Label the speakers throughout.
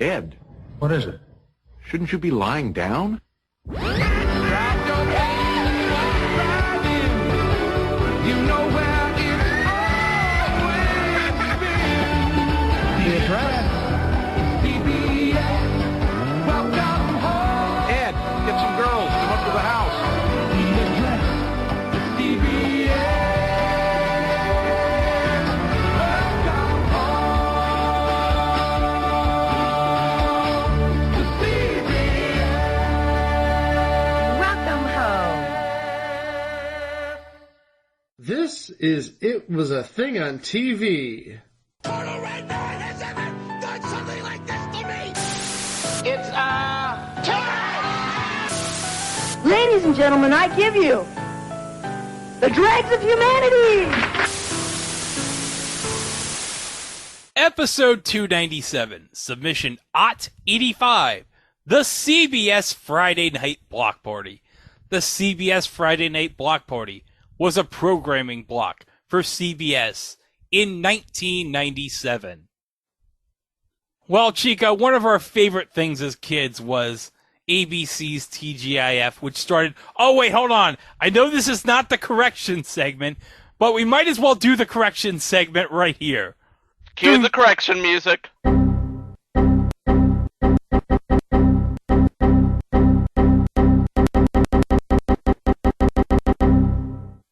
Speaker 1: Ed,
Speaker 2: What is it?
Speaker 1: shouldn't you be lying down? Ed, get some girls. Come up to the house.
Speaker 3: Welcome home.
Speaker 4: This is It Was a Thing on TV.
Speaker 5: Total Red Man has ever done something like this to me! It's,
Speaker 3: Ladies and gentlemen, I give you the dregs of humanity.
Speaker 6: Episode 297, submission OT85, the CBS Friday Night Block Party. The CBS Friday Night Block Party was a programming block for CBS in 1997. Well, Chica, one of our favorite things as kids was ABC's TGIF, which started... Oh, wait, hold on. I know this is not the correction segment, but we might as well do the correction segment right here.
Speaker 7: Cue the correction music.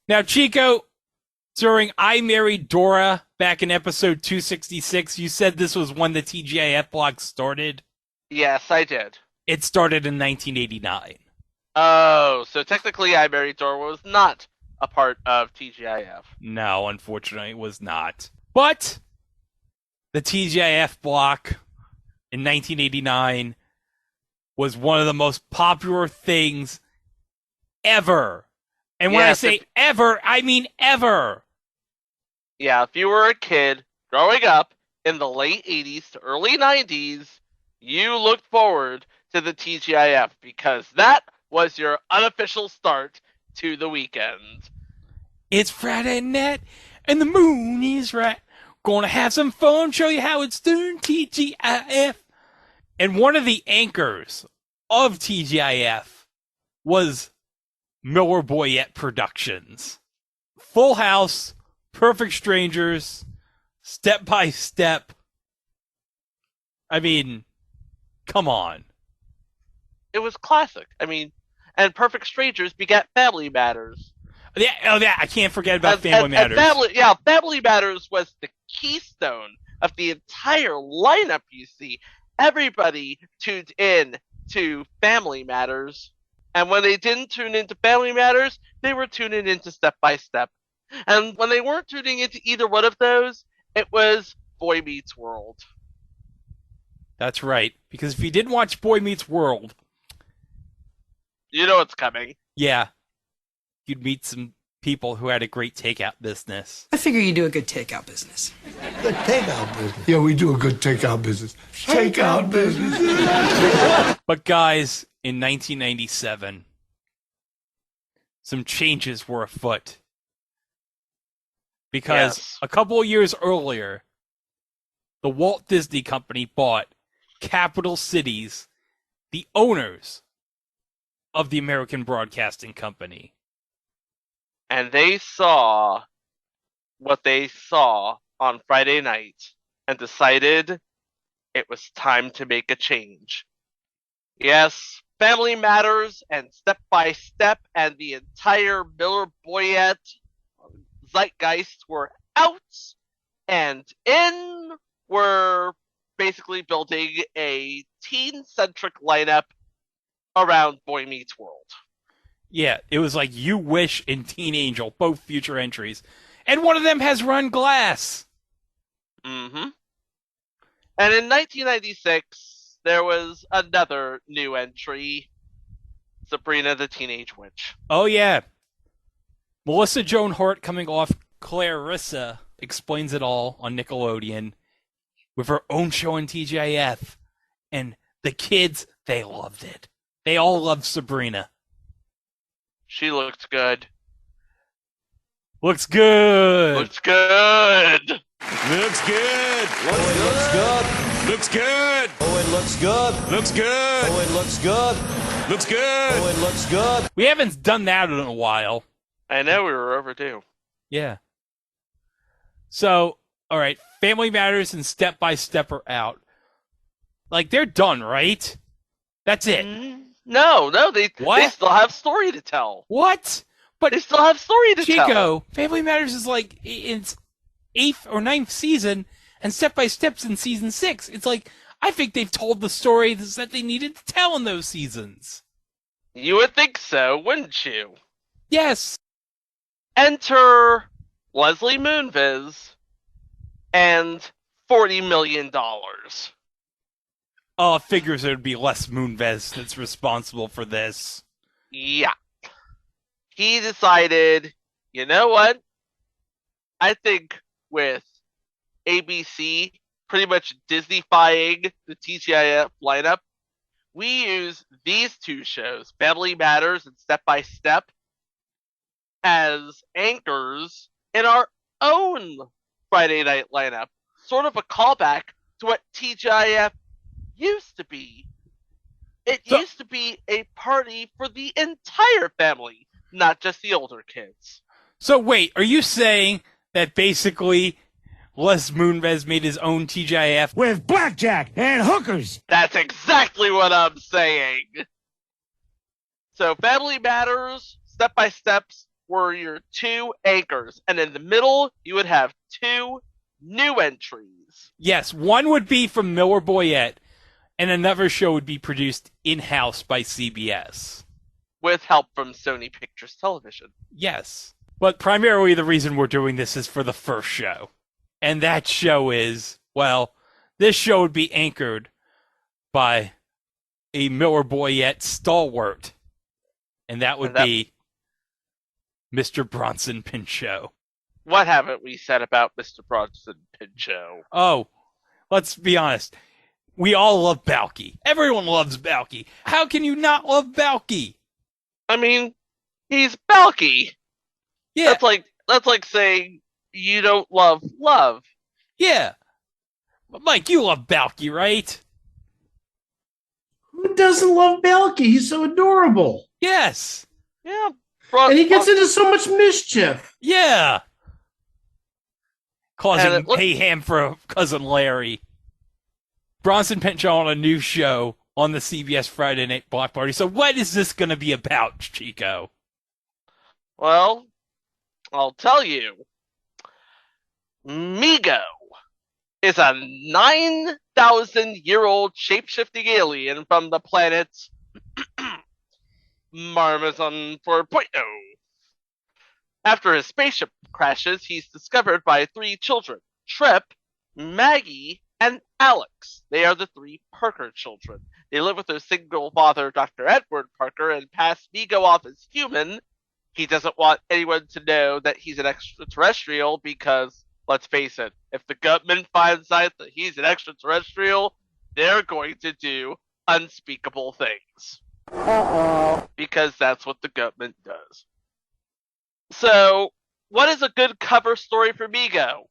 Speaker 6: Now, Chico, during I Married Dora back in episode 266, you said this was when the TGIF block started.
Speaker 7: Yes, I did.
Speaker 6: It started in 1989.
Speaker 7: Oh, so technically I Married Dora was not a part of TGIF.
Speaker 6: No, unfortunately, it was not. But the TGIF block in 1989 was one of the most popular things ever. And when I say ever, I mean ever.
Speaker 7: Yeah, if you were a kid growing up in the late 80s to early 90s, you looked forward to the TGIF because that was your unofficial start to the weekend.
Speaker 6: It's Friday night and the moon is right. Gonna have some fun, show you how it's done, TGIF. And one of the anchors of TGIF was Miller Boyette Productions. Full House, Perfect Strangers, Step by Step. I mean, come on.
Speaker 7: It was classic. I mean, and Perfect Strangers begat Family Matters.
Speaker 6: Yeah, I can't forget about Family Matters.
Speaker 7: Family Matters was the keystone of the entire lineup, you see. Everybody tuned in to Family Matters. And when they didn't tune into Family Matters, they were tuning into Step by Step. And when they weren't tuning into either one of those, it was Boy Meets World.
Speaker 6: That's right. Because if you didn't watch Boy Meets World...
Speaker 7: You know what's coming.
Speaker 6: Yeah. You'd meet some people who had a great takeout business.
Speaker 8: I figure you do a good takeout business.
Speaker 5: Good takeout business.
Speaker 2: Yeah, we do a good takeout business. Takeout business.
Speaker 6: But guys, in 1997, some changes were afoot. Because a couple of years earlier, the Walt Disney Company bought Capital Cities, the owners of the American Broadcasting Company.
Speaker 7: And they saw what they saw on Friday night and decided it was time to make a change. Yes, Family Matters and Step by Step and the entire Miller Boyette zeitgeist were out, and in were basically building a teen-centric lineup around Boy Meets World.
Speaker 6: Yeah, it was like You Wish and Teen Angel, both future entries. And one of them has Run Glass.
Speaker 7: Mm-hmm. And in 1996, there was another new entry, Sabrina the Teenage Witch.
Speaker 6: Oh, yeah. Melissa Joan Hart coming off Clarissa Explains It All on Nickelodeon with her own show on TGIF. And the kids, they loved it. They all loved Sabrina.
Speaker 7: She looked good.
Speaker 6: Looks good.
Speaker 7: Looks good.
Speaker 9: Looks good. Looks good. Looks good. Oh, it looks good.
Speaker 5: Looks good.
Speaker 9: Oh, it looks good.
Speaker 5: Looks good.
Speaker 9: Oh, it looks good.
Speaker 6: We haven't done that in a while.
Speaker 7: I know we were overdue.
Speaker 6: Yeah. So, all right, Family Matters and Step by Step are out. Like, they're done, right? That's it.
Speaker 7: No, they still have story to tell.
Speaker 6: What? But
Speaker 7: they still have story to tell.
Speaker 6: Chico, Family Matters is like in its 8th or 9th season, and Step by Step's in season 6. It's like, I think they've told the story that they needed to tell in those seasons.
Speaker 7: You would think so, wouldn't you?
Speaker 6: Yes.
Speaker 7: Enter Leslie Moonves and $40 million.
Speaker 6: Figures it would be Les Moonves that's responsible for this.
Speaker 7: Yeah. He decided, you know what? I think with ABC pretty much Disney-fying the TGIF lineup, we use these two shows, Family Matters and Step by Step, as anchors in our own Friday night lineup. Sort of a callback to what TGIF used to be. It used to be a party for the entire family, not just the older kids.
Speaker 6: So wait, are you saying that basically Les Moonves made his own TGIF
Speaker 5: with blackjack and hookers?
Speaker 7: That's exactly what I'm saying. So Family Matters, Step by Steps were your two anchors, and in the middle you would have two new entries.
Speaker 6: Yes, one would be from Miller Boyette, and another show would be produced in-house by CBS.
Speaker 7: With help from Sony Pictures Television.
Speaker 6: Yes. But primarily the reason we're doing this is for the first show. And that show is, well, this show would be anchored by a Miller Boyette stalwart. And that would be Mr. Bronson Pinchot.
Speaker 7: What haven't we said about Mr. Bronson Pinchot?
Speaker 6: Oh, let's be honest. We all love Balky. Everyone loves Balky. How can you not love Balky?
Speaker 7: I mean, he's Balky.
Speaker 6: Yeah.
Speaker 7: That's like saying you don't love love.
Speaker 6: Yeah. But Mike, you love Balky, right?
Speaker 4: Who doesn't love Balky? He's so adorable.
Speaker 6: Yes.
Speaker 7: Yeah.
Speaker 4: And he gets into so much mischief.
Speaker 6: Yeah. Causing mayhem for Cousin Larry. Bronson Pinchot on a new show on the CBS Friday Night Block Party. So what is this going to be about, Chico?
Speaker 7: Well, I'll tell you. Migo is a 9,000-year-old shape-shifting alien from the planet Marmazon 4.0. After his spaceship crashes, he's discovered by three children, Trip, Maggie, and Alex. They are the three Parker children. They live with their single father, Dr. Edward Parker, and pass Migo off as human. He doesn't want anyone to know that he's an extraterrestrial because, let's face it, if the government finds out that he's an extraterrestrial, they're going to do unspeakable things. Because that's what the government does. So, what is a good cover story for Migo?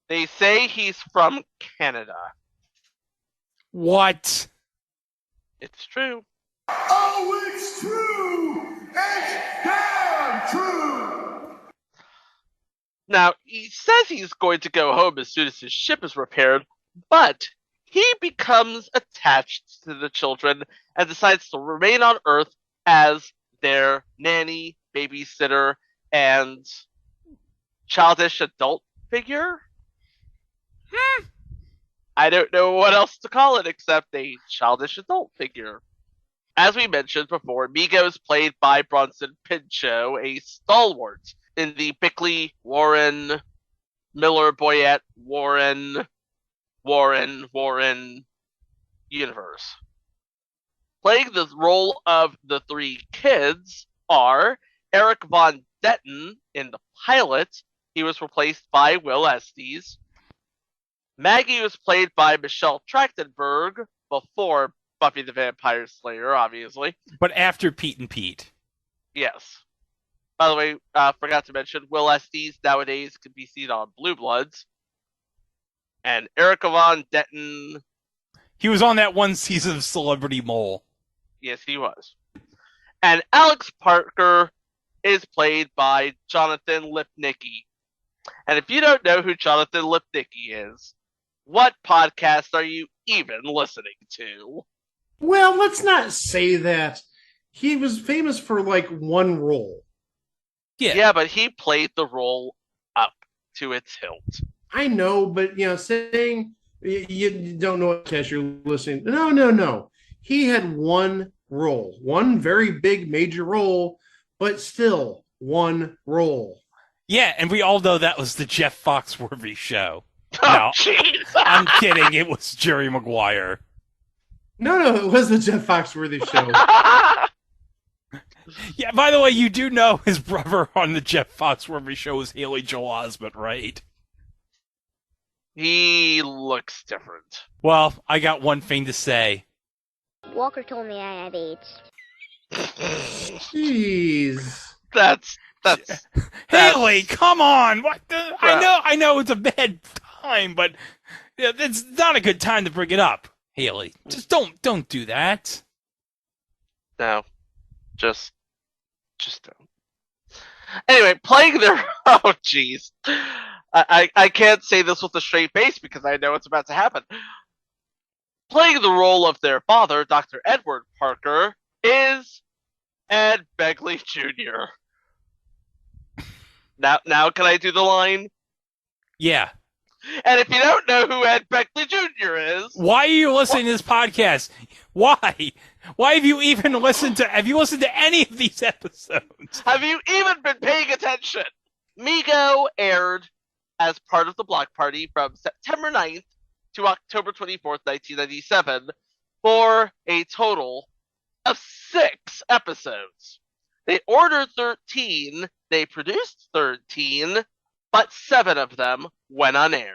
Speaker 7: They say he's from Canada.
Speaker 6: What?
Speaker 7: It's true.
Speaker 2: Oh, it's true! It's damn true!
Speaker 7: Now, he says he's going to go home as soon as his ship is repaired, but he becomes attached to the children and decides to remain on Earth as their nanny, babysitter, and childish adult figure? I don't know what else to call it except a childish adult figure. As we mentioned before, Migo is played by Bronson Pinchot, a stalwart in the Bickley, Warren, Miller, Boyette, Warren universe. Playing the role of the three kids are Eric Von Detten in the pilot. He was replaced by Will Estes. Maggie was played by Michelle Trachtenberg before Buffy the Vampire Slayer, obviously.
Speaker 6: But after Pete and Pete.
Speaker 7: Yes. By the way, forgot to mention, Will Estes nowadays can be seen on Blue Bloods. And Erica Von Detten
Speaker 6: He was on that one season of Celebrity Mole.
Speaker 7: Yes, he was. And Alex Parker is played by Jonathan Lipnicki. And if you don't know who Jonathan Lipnicki is, what podcast are you even listening to?
Speaker 4: Well, let's not say that. He was famous for like one role.
Speaker 7: Yeah, but he played the role up to its hilt.
Speaker 4: I know, but saying you don't know what cast you're listening. No. He had one role, one very big major role, but still one role.
Speaker 6: Yeah, and we all know that was the Jeff Foxworthy show.
Speaker 7: Oh,
Speaker 6: No,
Speaker 7: jeez.
Speaker 6: I'm kidding. It was Jerry Maguire.
Speaker 4: No, it was the Jeff Foxworthy show.
Speaker 6: Yeah, by the way, you do know his brother on the Jeff Foxworthy show was Haley Joel Osment, right?
Speaker 7: He looks different.
Speaker 6: Well, I got one thing to say.
Speaker 10: Walker told me I had AIDS.
Speaker 4: Jeez.
Speaker 7: That's
Speaker 6: Haley, come on! What? I know it's a bad time, but it's not a good time to bring it up. Haley, just don't do that.
Speaker 7: No. Just don't. Anyway, playing their oh jeez. I can't say this with a straight face because I know what's about to happen. Playing the role of their father, Dr. Edward Parker, is Ed Begley Jr. Now can I do the line?
Speaker 6: Yeah.
Speaker 7: And if you don't know who Ed Begley Jr. is...
Speaker 6: Why are you listening to this podcast? Why? Why have you even listened to... Have you listened to any of these episodes?
Speaker 7: Have you even been paying attention? Migo aired as part of the Block Party from September 9th to October 24th, 1997, for a total of 6 episodes. They ordered 13, they produced 13, but 7 of them went unaired.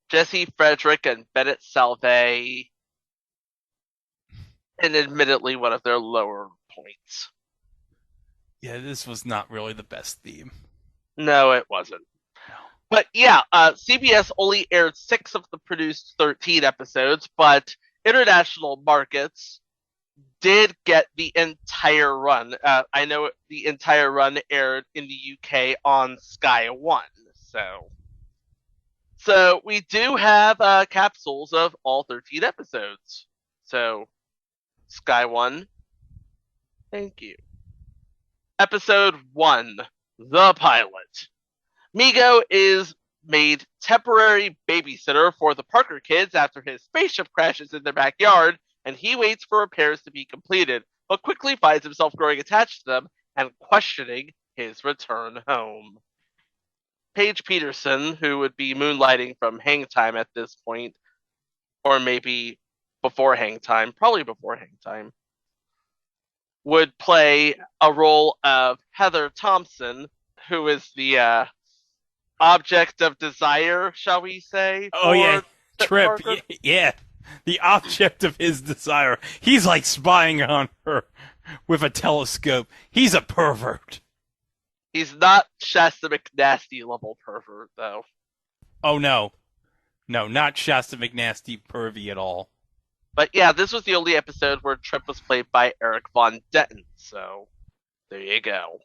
Speaker 7: Jesse Frederick and Bennett Salve, and admittedly one of their lower points.
Speaker 6: Yeah, this was not really the best theme.
Speaker 7: No, it wasn't.
Speaker 6: No.
Speaker 7: But yeah, CBS only aired 6 of the produced 13 episodes, but international markets did get the entire run. I know the entire run aired in the UK on Sky One, So we do have capsules of all 13 episodes. So, Sky One, thank you. Episode 1, The Pilot. Migo is made temporary babysitter for the Parker kids after his spaceship crashes in their backyard, and he waits for repairs to be completed, but quickly finds himself growing attached to them and questioning his return home. Paige Peterson, who would be moonlighting from Hang Time at this point, or maybe before Hang Time, probably before Hang Time, would play a role of Heather Thompson, who is the object of desire, shall we say?
Speaker 6: Oh, yeah. Trip. Yeah. The object of his desire. He's like spying on her with a telescope. He's a pervert.
Speaker 7: He's not Shasta McNasty level pervert, though.
Speaker 6: Oh, no. No, not Shasta McNasty pervy at all.
Speaker 7: But yeah, this was the only episode where Trip was played by Eric Von Denton, so there you go.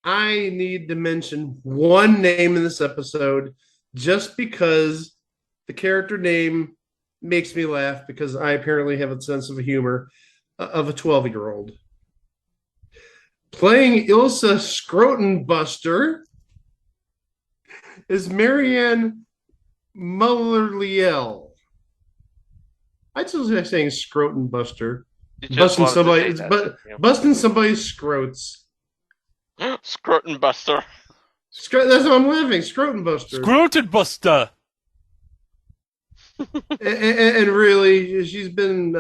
Speaker 4: I need to mention one name in this episode just because the character name makes me laugh because I apparently have a sense of humor of a 12-year-old. Playing Ilsa Scrotenbuster is Marianne Muller-Liel. I'd still say saying Scrotenbuster. Busting somebody's scrotes.
Speaker 7: Scrotenbuster.
Speaker 4: That's what I'm laughing. Scrotenbuster.
Speaker 6: Scrotenbuster.
Speaker 4: and really, she's been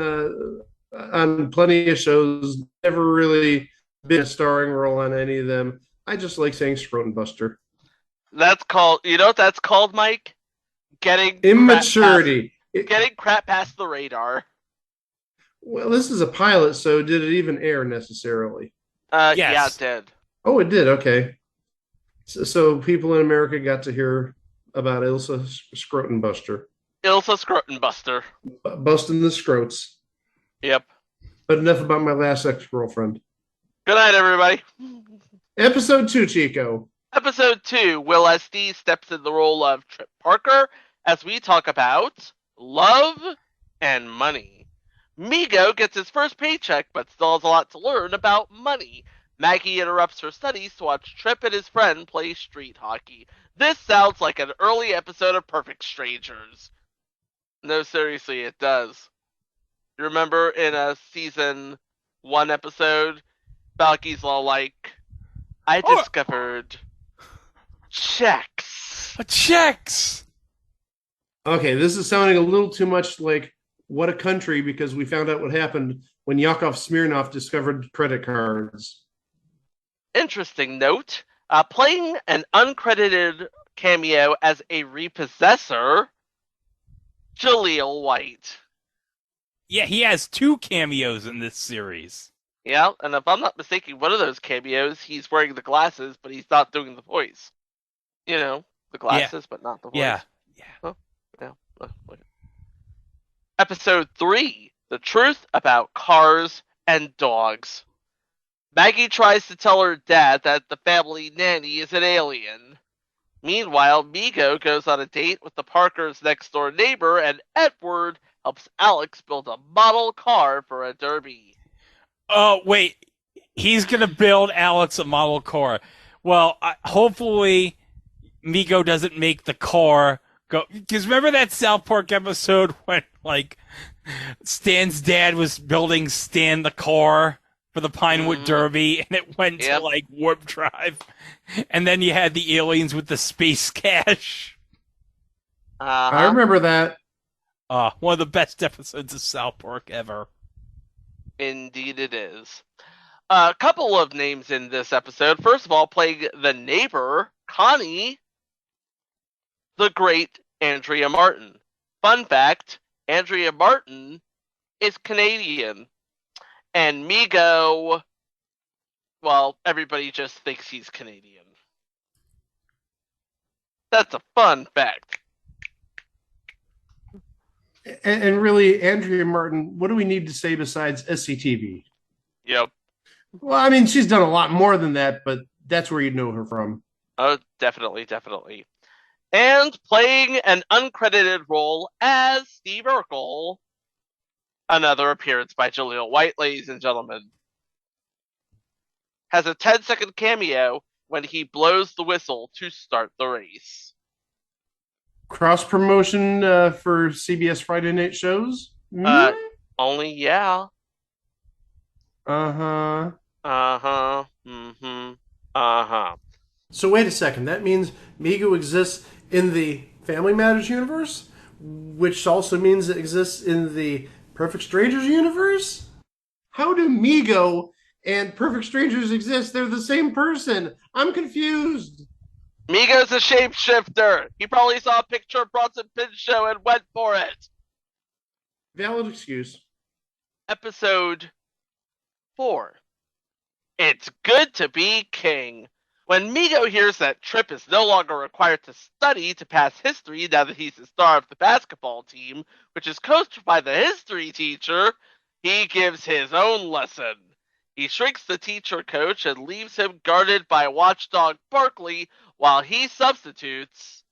Speaker 4: on plenty of shows. Never really been a starring role on any of them. I just like saying Scrotum Buster.
Speaker 7: That's called. You know what that's called, Mike? Getting
Speaker 4: Immaturity.
Speaker 7: Getting crap past the radar.
Speaker 4: Well, this is a pilot, so did it even air necessarily?
Speaker 6: Yes.
Speaker 7: Yeah, it did.
Speaker 4: Oh, it did. Okay. So people in America got to hear about Ilsa Scrotum Buster.
Speaker 7: Ilsa Scrotum Buster.
Speaker 4: Busting the scrotes.
Speaker 7: Yep.
Speaker 4: But enough about my last ex-girlfriend.
Speaker 7: Good night, everybody.
Speaker 4: Episode 2, Chico.
Speaker 7: Episode 2, Will SD steps in the role of Trip Parker as we talk about love and money. Migo gets his first paycheck but still has a lot to learn about money. Maggie interrupts her studies to watch Trip and his friend play street hockey. This sounds like an early episode of Perfect Strangers. No, seriously, it does. You remember in a season 1 episode, Balky's all like, I discovered checks.
Speaker 6: Checks!
Speaker 4: Okay, this is sounding a little too much like What a Country because we found out what happened when Yakov Smirnov discovered credit cards.
Speaker 7: Interesting note, playing an uncredited cameo as a repossessor, Jaleel White.
Speaker 6: Yeah, he has 2 cameos in this series.
Speaker 7: Yeah, and if I'm not mistaken, one of those cameos, he's wearing the glasses, but he's not doing the voice. You know, the glasses, but not the voice.
Speaker 6: Yeah.
Speaker 7: Oh, yeah. Episode 3, The Truth About Cars and Dogs. Maggie tries to tell her dad that the family nanny is an alien. Meanwhile, Migo goes on a date with the Parkers' next-door neighbor, and Edward helps Alex build a model car for a derby.
Speaker 6: Oh, wait. He's going to build Alex a model car. Well, hopefully Migo doesn't make the car go. Because remember that South Park episode when, like, Stan's dad was building Stan the car for the Pinewood Derby, and it went to, like, warp drive. And then you had the aliens with the space cash.
Speaker 4: I remember that.
Speaker 6: One of the best episodes of South Park ever.
Speaker 7: Indeed it is. A couple of names in this episode. First of all, playing the neighbor, Connie, the great Andrea Martin. Fun fact, Andrea Martin is Canadian. And Migo, well, everybody just thinks he's Canadian. That's a fun fact.
Speaker 4: And really, Andrea Martin, what do we need to say besides SCTV?
Speaker 7: Yep.
Speaker 4: Well, I mean, she's done a lot more than that, but that's where you know her from.
Speaker 7: Oh, definitely. And playing an uncredited role as Steve Urkel. Another appearance by Jaleel White, ladies and gentlemen. Has a 10-second cameo when he blows the whistle to start the race.
Speaker 4: Cross promotion for CBS Friday night shows?
Speaker 7: Only, yeah.
Speaker 4: Uh-huh.
Speaker 7: Uh-huh. Mm-hmm. Uh-huh.
Speaker 4: So wait a second. That means Migo exists in the Family Matters universe, which also means it exists in the Perfect Strangers universe? How do Migo and Perfect Strangers exist? They're the same person. I'm confused.
Speaker 7: Migo's a shapeshifter. He probably saw a picture of Bronson Pinchot and went for it.
Speaker 4: Valid excuse.
Speaker 7: Episode 4. It's good to be king. When Migo hears that Trip is no longer required to study to pass history now that he's the star of the basketball team, which is coached by the history teacher, he gives his own lesson. He shrinks the teacher coach and leaves him guarded by watchdog Barkley while he substitutes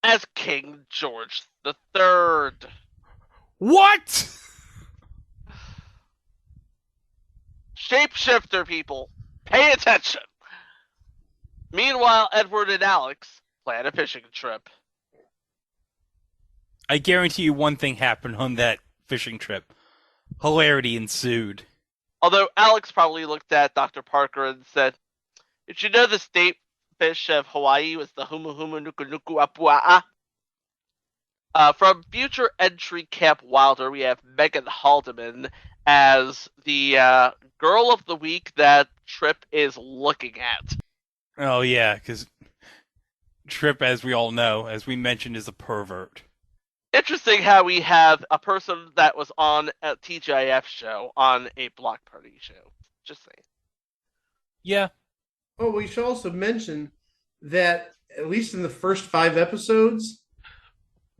Speaker 7: as King George III.
Speaker 6: What?
Speaker 7: Shapeshifter, people. Pay attention. Meanwhile, Edward and Alex plan a fishing trip.
Speaker 6: I guarantee you one thing happened on that fishing trip. Hilarity ensued.
Speaker 7: Although Alex probably looked at Dr. Parker and said, did you know the state fish of Hawaii was the Humu Humu Nuku Nuku Apua'a? From future entry Camp Wilder, we have Megan Haldeman as the girl of the week that Trip is looking at.
Speaker 6: Oh, yeah, because Trip, as we all know, as we mentioned, is a pervert.
Speaker 7: Interesting how we have a person that was on a TGIF show on a block party show. Just saying.
Speaker 6: Yeah.
Speaker 4: Oh, we should also mention that at least in the first 5 episodes,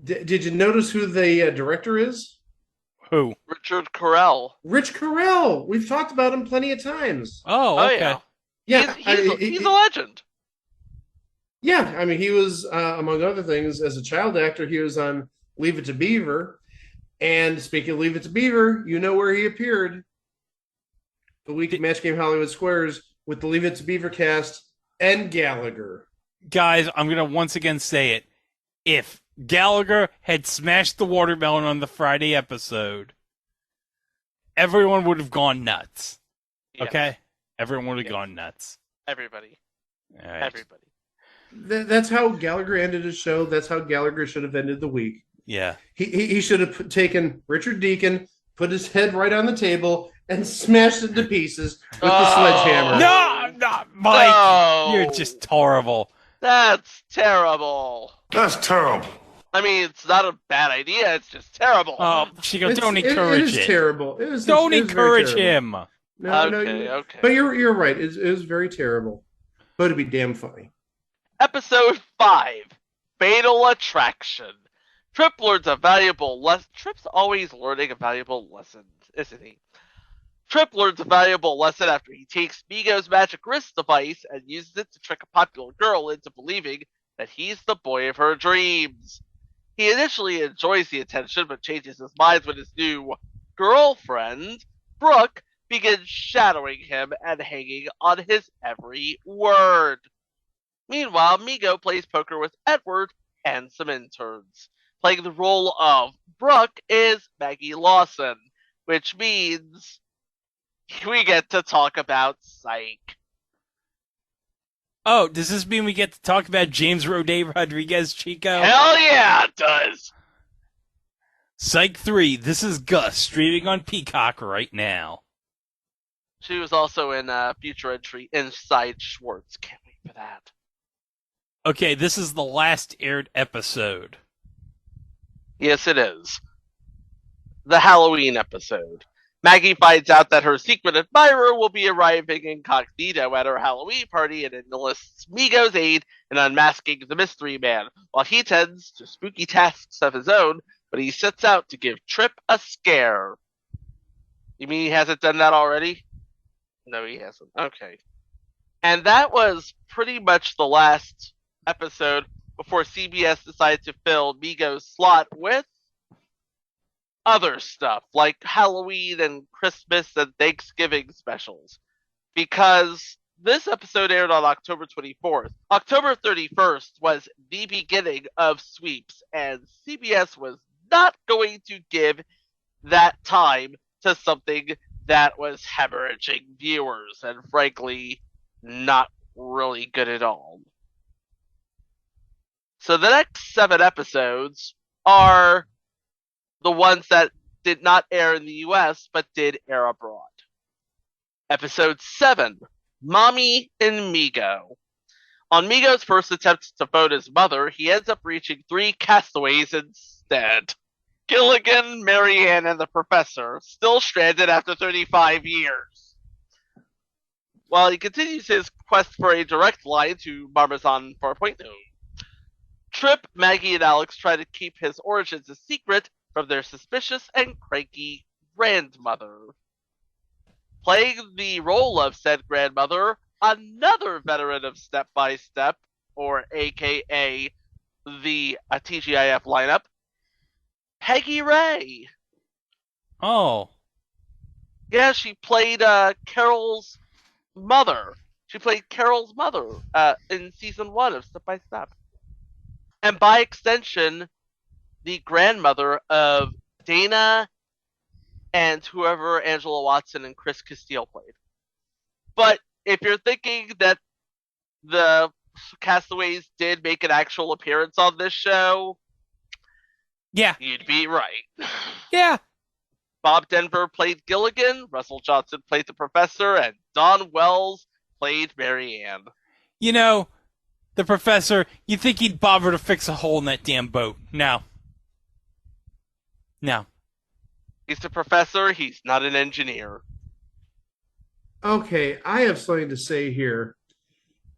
Speaker 4: did you notice who the director is?
Speaker 6: Who?
Speaker 7: Richard Carell.
Speaker 4: Rich Carell. We've talked about him plenty of times.
Speaker 6: Oh, okay.
Speaker 7: Yeah. He's a legend.
Speaker 4: Yeah, I mean, he was, among other things, as a child actor, he was on Leave It to Beaver. And speaking of Leave It to Beaver, you know where he appeared. The week of Match Game Hollywood Squares with the Leave It to Beaver cast and Gallagher.
Speaker 6: Guys, I'm going to once again say it. If Gallagher had smashed the watermelon on the Friday episode, everyone would have gone nuts.
Speaker 7: Yes.
Speaker 6: Okay? Everyone would have gone nuts.
Speaker 7: Everybody.
Speaker 6: All right.
Speaker 7: Everybody.
Speaker 4: That's how Gallagher ended his show. That's how Gallagher should have ended the week.
Speaker 6: Yeah.
Speaker 4: He should have taken Richard Deacon, put his head right on the table, and smashed it to pieces with the sledgehammer.
Speaker 6: No, Mike.
Speaker 7: No.
Speaker 6: You're just horrible.
Speaker 7: That's terrible.
Speaker 2: That's terrible.
Speaker 7: I mean, it's not a bad idea. It's just terrible.
Speaker 6: Oh, Chico, don't
Speaker 4: It
Speaker 6: encourage
Speaker 4: is
Speaker 6: it.
Speaker 4: terrible.
Speaker 6: Don't
Speaker 4: it is very
Speaker 6: encourage
Speaker 4: terrible.
Speaker 6: him.
Speaker 4: No,
Speaker 7: Okay.
Speaker 4: But you're right. It was very terrible. But it'd be damn funny.
Speaker 7: Episode 5, Fatal Attraction. Trip learns a valuable lesson. Trip's always learning a valuable lesson, isn't he? Trip learns a valuable lesson after he takes Migo's magic wrist device and uses it to trick a popular girl into believing that he's the boy of her dreams. He initially enjoys the attention, but changes his mind when his new girlfriend, Brooke, begins shadowing him and hanging on his every word. Meanwhile, Migo plays poker with Edward and some interns. Playing the role of Brooke is Maggie Lawson, which means we get to talk about Psych.
Speaker 6: Oh, does this mean we get to talk about James Roday Rodriguez, Chico?
Speaker 7: Hell yeah, it does!
Speaker 6: Psych 3, This Is Gus, streaming on Peacock right now.
Speaker 7: She was also in future entry Inside Schwartz. Can't wait for that.
Speaker 6: Okay, this is the last aired episode.
Speaker 7: Yes, it is. The Halloween episode. Maggie finds out that her secret admirer will be arriving incognito at her Halloween party and enlists Migo's aid in unmasking the mystery man, while he tends to spooky tasks of his own, but he sets out to give Trip a scare. You mean he hasn't done that already? No, he hasn't. Okay. And that was pretty much the last episode before CBS decided to fill Migo's slot with other stuff like Halloween and Christmas and Thanksgiving specials. Because this episode aired on October 24th. October 31st was the beginning of sweeps, and CBS was not going to give that time to something that was hemorrhaging viewers and frankly not really good at all. So the next 7 episodes are the ones that did not air in the US but did air abroad. Episode 7, Mommy and Migo. On Migo's first attempt to phone his mother, he ends up reaching 3 castaways instead. Gilligan, Marianne, and the professor, still stranded after 35 years. While he continues his quest for a direct line to Barbizon 4.0. Trip, Maggie, and Alex try to keep his origins a secret from their suspicious and cranky grandmother. Playing the role of said grandmother, another veteran of Step by Step, or aka the TGIF lineup, Peggy Ray.
Speaker 6: Oh.
Speaker 7: Yeah, she played Carol's mother. She played Carol's mother in season 1 of Step by Step. And by extension, the grandmother of Dana and whoever Angela Watson and Chris Castile played. But if you're thinking that the castaways did make an actual appearance on this show,
Speaker 6: Yeah.
Speaker 7: You'd be right.
Speaker 6: Yeah.
Speaker 7: Bob Denver played Gilligan, Russell Johnson played the professor, and Don Wells played Mary Ann.
Speaker 6: You know, the professor, you'd think he'd bother to fix a hole in that damn boat. No.
Speaker 7: He's the professor, he's not an engineer.
Speaker 4: Okay, I have something to say here.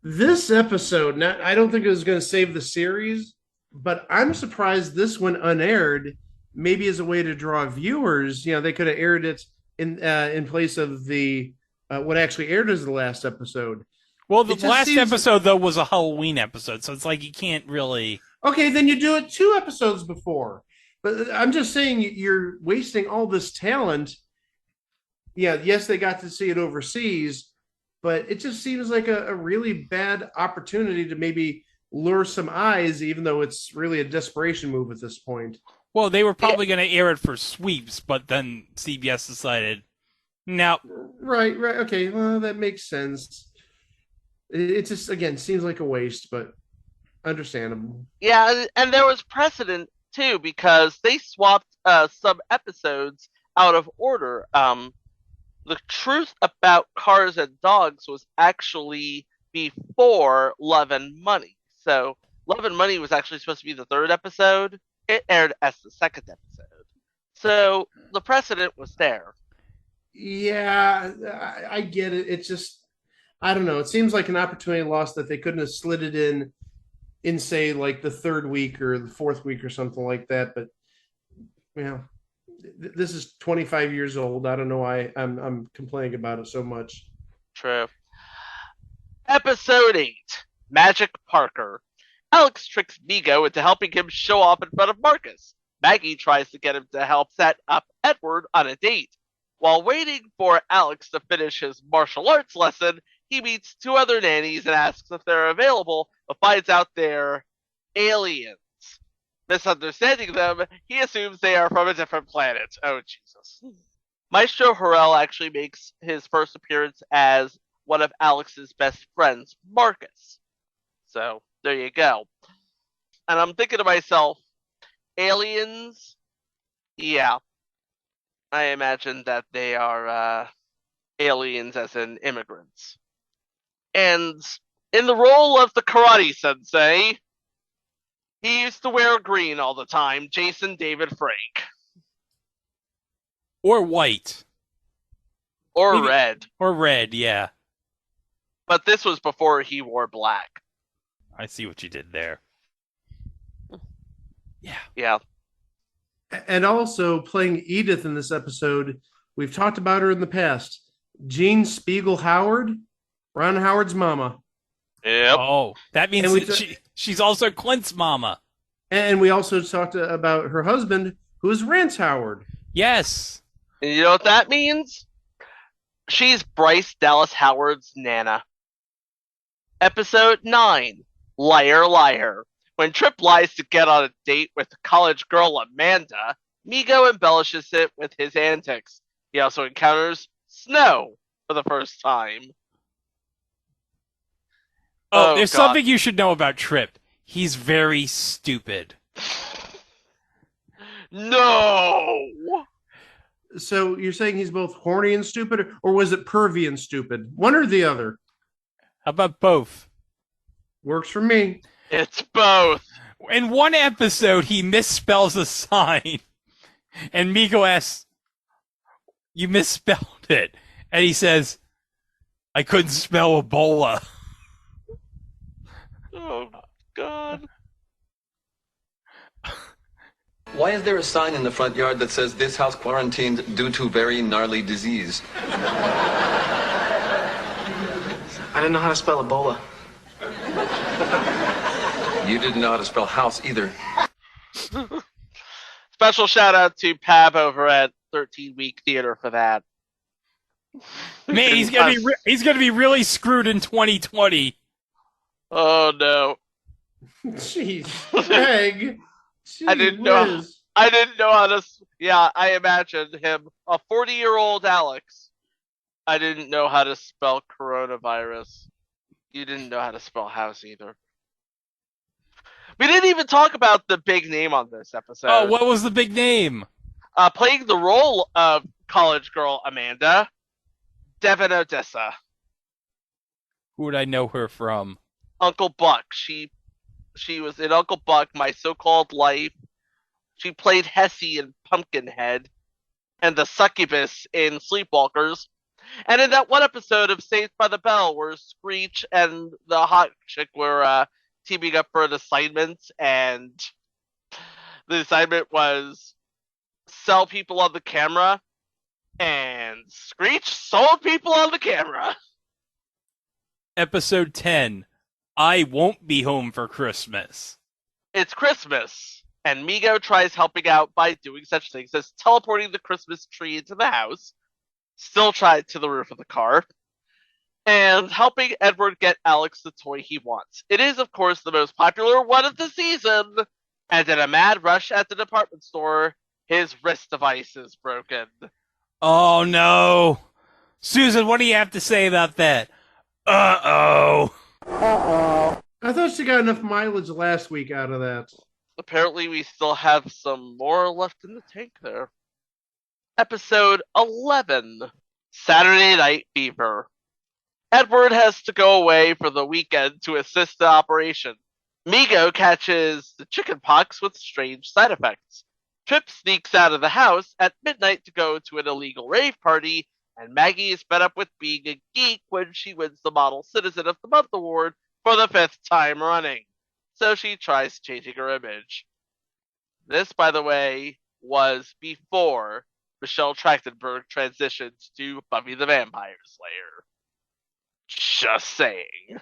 Speaker 4: This episode, I don't think it was going to save the series, but I'm surprised this one unaired. Maybe as a way to draw viewers, they could have aired it in place of the what actually aired as the last episode.
Speaker 6: Well, the last episode though was a Halloween episode, so it's like you can't really.
Speaker 4: Okay, then you do it 2 episodes before. But I'm just saying you're wasting all this talent. Yeah, yes, they got to see it overseas, but it just seems like a really bad opportunity to maybe lure some eyes, even though it's really a desperation move at this point.
Speaker 6: Well, they were probably going to air it for sweeps, but then CBS decided, no.
Speaker 4: Right. Okay, well, that makes sense. It just, again, seems like a waste, but understandable.
Speaker 7: Yeah, and there was precedent, too, because they swapped some episodes out of order. The Truth About Cars and Dogs was actually before Love and Money. So Love and Money was actually supposed to be the 3rd episode. It aired as the 2nd episode. So the precedent was there.
Speaker 4: Yeah, I get it. It's just, I don't know. It seems like an opportunity lost that they couldn't have slid it in say like the 3rd week or the 4th week or something like that. But this is 25 years old. I don't know why I'm complaining about it so much.
Speaker 7: True. Episode 8, Magic Parker. Alex tricks Migo into helping him show off in front of Marcus. Maggie tries to get him to help set up Edward on a date. While waiting for Alex to finish his martial arts lesson, he meets 2 other nannies and asks if they're available, but finds out they're aliens. Misunderstanding them, he assumes they are from a different planet. Oh, Jesus. Maestro Harrell actually makes his first appearance as one of Alex's best friends, Marcus. So, there you go. And I'm thinking to myself, aliens? Yeah. I imagine that they are aliens as in immigrants. And in the role of the karate sensei, he used to wear green all the time, Jason David Frank.
Speaker 6: Or white.
Speaker 7: Or maybe red.
Speaker 6: Or red, yeah.
Speaker 7: But this was before he wore black.
Speaker 6: I see what you did there.
Speaker 7: Yeah.
Speaker 4: And also playing Edith in this episode, we've talked about her in the past. Jean Spiegel Howard, Ron Howard's mama.
Speaker 6: Yep. Oh, that means she's also Clint's mama.
Speaker 4: And we also talked about her husband, who is Rance Howard.
Speaker 6: Yes.
Speaker 7: And you know what that means? She's Bryce Dallas Howard's Nana. Episode 9, Liar Liar. When Trip lies to get on a date with college girl Amanda, Migo embellishes it with his antics. He also encounters snow for the first time.
Speaker 6: Oh, there's something you should know about Trip. He's very stupid.
Speaker 7: No!
Speaker 4: So you're saying he's both horny and stupid, or was it pervy and stupid? One or the other?
Speaker 6: How about both?
Speaker 4: Works for me.
Speaker 7: It's both.
Speaker 6: In one episode, he misspells a sign, and Migo asks, "You misspelled it," and he says, "I couldn't spell Ebola."
Speaker 7: Oh, God.
Speaker 11: Why is there a sign in the front yard that says this house quarantined due to very gnarly disease?
Speaker 12: I didn't know how to spell Ebola.
Speaker 11: You didn't know how to spell house either.
Speaker 7: Special shout out to Pab over at 13 Week Theater for that.
Speaker 6: Man, he's gonna be really screwed in 2020.
Speaker 7: Oh no.
Speaker 4: Jeez, Greg.
Speaker 7: I didn't know how to. Yeah, I imagined him, a 40-year-old Alex. I didn't know how to spell coronavirus. You didn't know how to spell house either. We didn't even talk about the big name on this episode.
Speaker 6: Oh, what was the big name?
Speaker 7: Playing the role of college girl Amanda, Devin Odessa.
Speaker 6: Who would I know her from?
Speaker 7: Uncle Buck. She was in Uncle Buck, My So-Called Life. She played Hessie in Pumpkinhead and the succubus in Sleepwalkers. And in that one episode of Saved by the Bell where Screech and the hot chick were teaming up for an assignment, and the assignment was sell people on the camera, and Screech sold people on the camera.
Speaker 6: Episode 10, I Won't Be Home for Christmas.
Speaker 7: It's Christmas, and Migo tries helping out by doing such things as teleporting the Christmas tree into the house, still tied to the roof of the car, and helping Edward get Alex the toy he wants. It is, of course, the most popular one of the season, and in a mad rush at the department store, his wrist device is broken.
Speaker 6: Oh, no. Susan, what do you have to say about that? Uh-oh.
Speaker 4: I thought she got enough mileage last week out of that.
Speaker 7: Apparently, we still have some more left in the tank there. Episode 11, Saturday Night Fever. Edward has to go away for the weekend to assist the operation. Migo catches the chicken pox with strange side effects. Trip sneaks out of the house at midnight to go to an illegal rave party, and Maggie is fed up with being a geek when she wins the Model Citizen of the Month award for the 5th time running. So she tries changing her image. This, by the way, was before Michelle Trachtenberg transitioned to Buffy the Vampire Slayer. Just saying.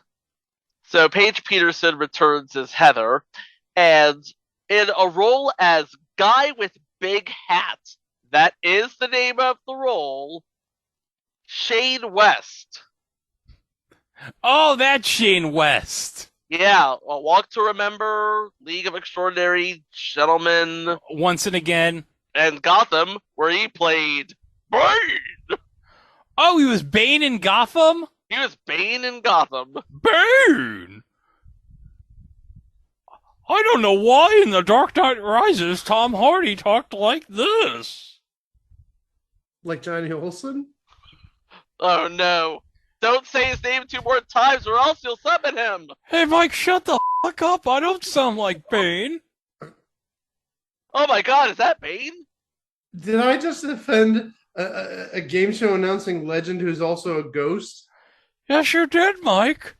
Speaker 7: So Paige Peterson returns as Heather, and in a role as Guy with Big Hat, that is the name of the role, Shane West.
Speaker 6: Oh, that's Shane West.
Speaker 7: Yeah, Walk to Remember, League of Extraordinary Gentlemen.
Speaker 6: Once and Again.
Speaker 7: And Gotham, where he played Bane.
Speaker 6: Oh, he was Bane in Gotham?
Speaker 7: He was Bane in Gotham.
Speaker 6: Bane! I don't know why in The Dark Knight Rises Tom Hardy talked like this.
Speaker 4: Like Johnny Olsen?
Speaker 7: Oh no. Don't say his name 2 more times or else you'll summon him.
Speaker 6: Hey Mike, shut the fuck up. I don't sound like Bane.
Speaker 7: Oh my god, is that Bane?
Speaker 4: Did I just offend a game show announcing legend who's also a ghost?
Speaker 6: Yes, you did, Mike.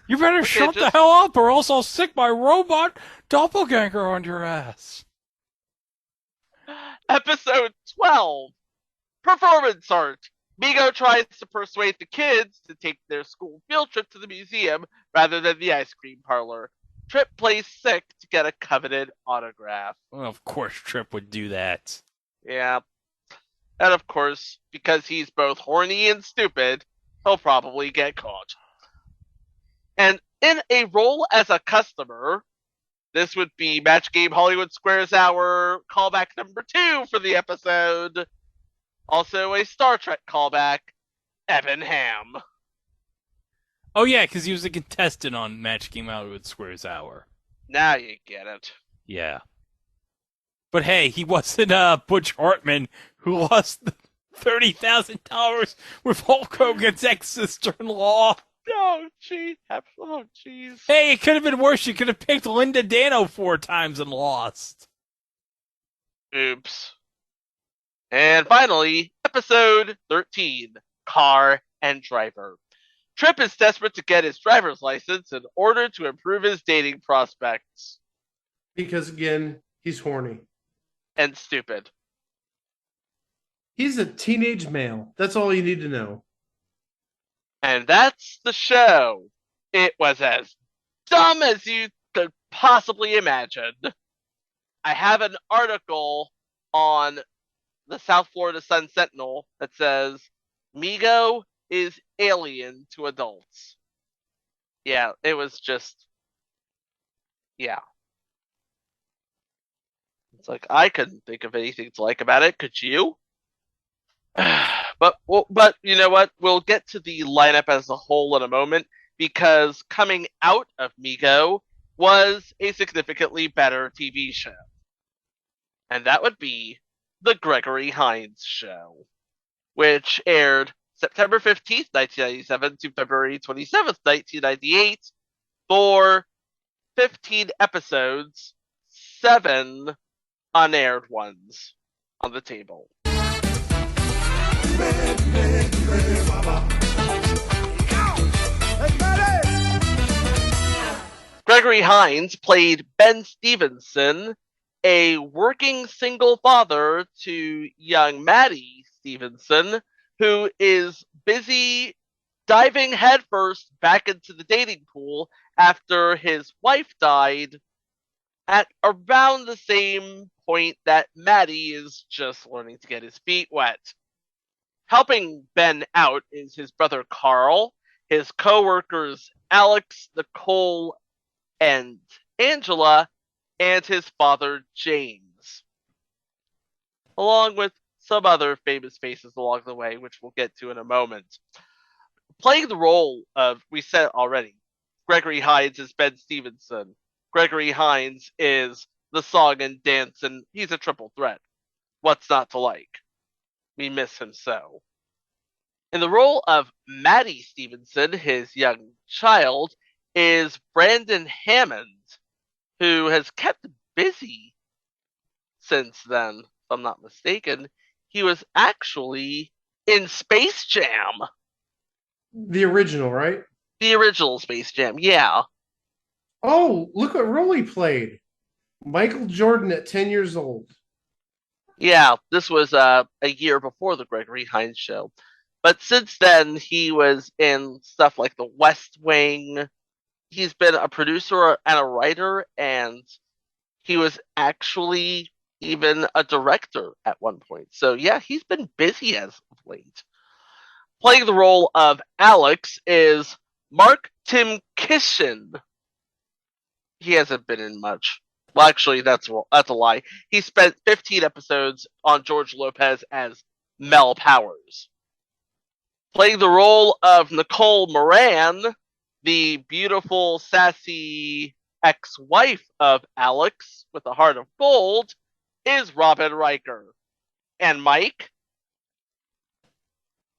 Speaker 6: You better shut the hell up or else I'll stick my robot doppelganger on your ass.
Speaker 7: Episode 12. Performance art. Migo tries to persuade the kids to take their school field trip to the museum rather than the ice cream parlor. Trip plays sick to get a coveted autograph.
Speaker 6: Well, of course Trip would do that.
Speaker 7: Yeah. And of course, because he's both horny and stupid, he'll probably get caught. And in a role as a customer, this would be Match Game Hollywood Squares Hour callback number 2 for the episode. Also a Star Trek callback, Evan Ham.
Speaker 6: Oh yeah, because he was a contestant on Match Game Hollywood Squares Hour.
Speaker 7: Now you get it.
Speaker 6: Yeah. But hey, he wasn't Butch Hartman who lost $30,000 with Hulk Hogan's ex-sister-in-law.
Speaker 7: Oh, jeez. Oh, jeez.
Speaker 6: Hey, it could have been worse. You could have picked Linda Dano 4 times and lost.
Speaker 7: Oops. And finally, episode 13, Car and Driver. Trip is desperate to get his driver's license in order to improve his dating prospects.
Speaker 4: Because, again, he's horny.
Speaker 7: And stupid.
Speaker 4: He's a teenage male. That's all you need to know.
Speaker 7: And that's the show. It was as dumb as you could possibly imagine. I have an article on the South Florida Sun Sentinel that says, Migo is alien to adults. Yeah, it was just... Yeah. It's like, I couldn't think of anything to like about it. Could you? But you know what? We'll get to the lineup as a whole in a moment, because coming out of Migo was a significantly better TV show. And that would be The Gregory Hines Show, which aired September 15th, 1997 to February 27th, 1998 for 15 episodes, 7 unaired ones on the table. Gregory Hines played Ben Stevenson, a working single father to young Maddie Stevenson, who is busy diving headfirst back into the dating pool after his wife died at around the same point that Maddie is just learning to get his feet wet. Helping Ben out is his brother Carl, his co-workers Alex, Nicole, and Angela, and his father James, along with some other famous faces along the way, which we'll get to in a moment. Playing the role of, we said already, Gregory Hines is Ben Stevenson. Gregory Hines is the song and dance, and he's a triple threat. What's not to like? We miss him so. In the role of Maddie Stevenson, his young child, is Brandon Hammond, who has kept busy since then, if I'm not mistaken. He was actually in Space Jam.
Speaker 4: The original, right?
Speaker 7: The original Space Jam, yeah.
Speaker 4: Oh, look what role he played. Michael Jordan at 10 years old.
Speaker 7: Yeah, this was a year before the Gregory Hines Show. But since then, he was in stuff like The West Wing. He's been a producer and a writer, and he was actually even a director at one point. So yeah, he's been busy as of late. Playing the role of Alex is Mark Timkishin. He hasn't been in much. Well, actually, that's a lie. He spent 15 episodes on George Lopez as Mel Powers. Playing the role of Nicole Moran, the beautiful, sassy ex-wife of Alex with a heart of gold, is Robin Riker. And Mike,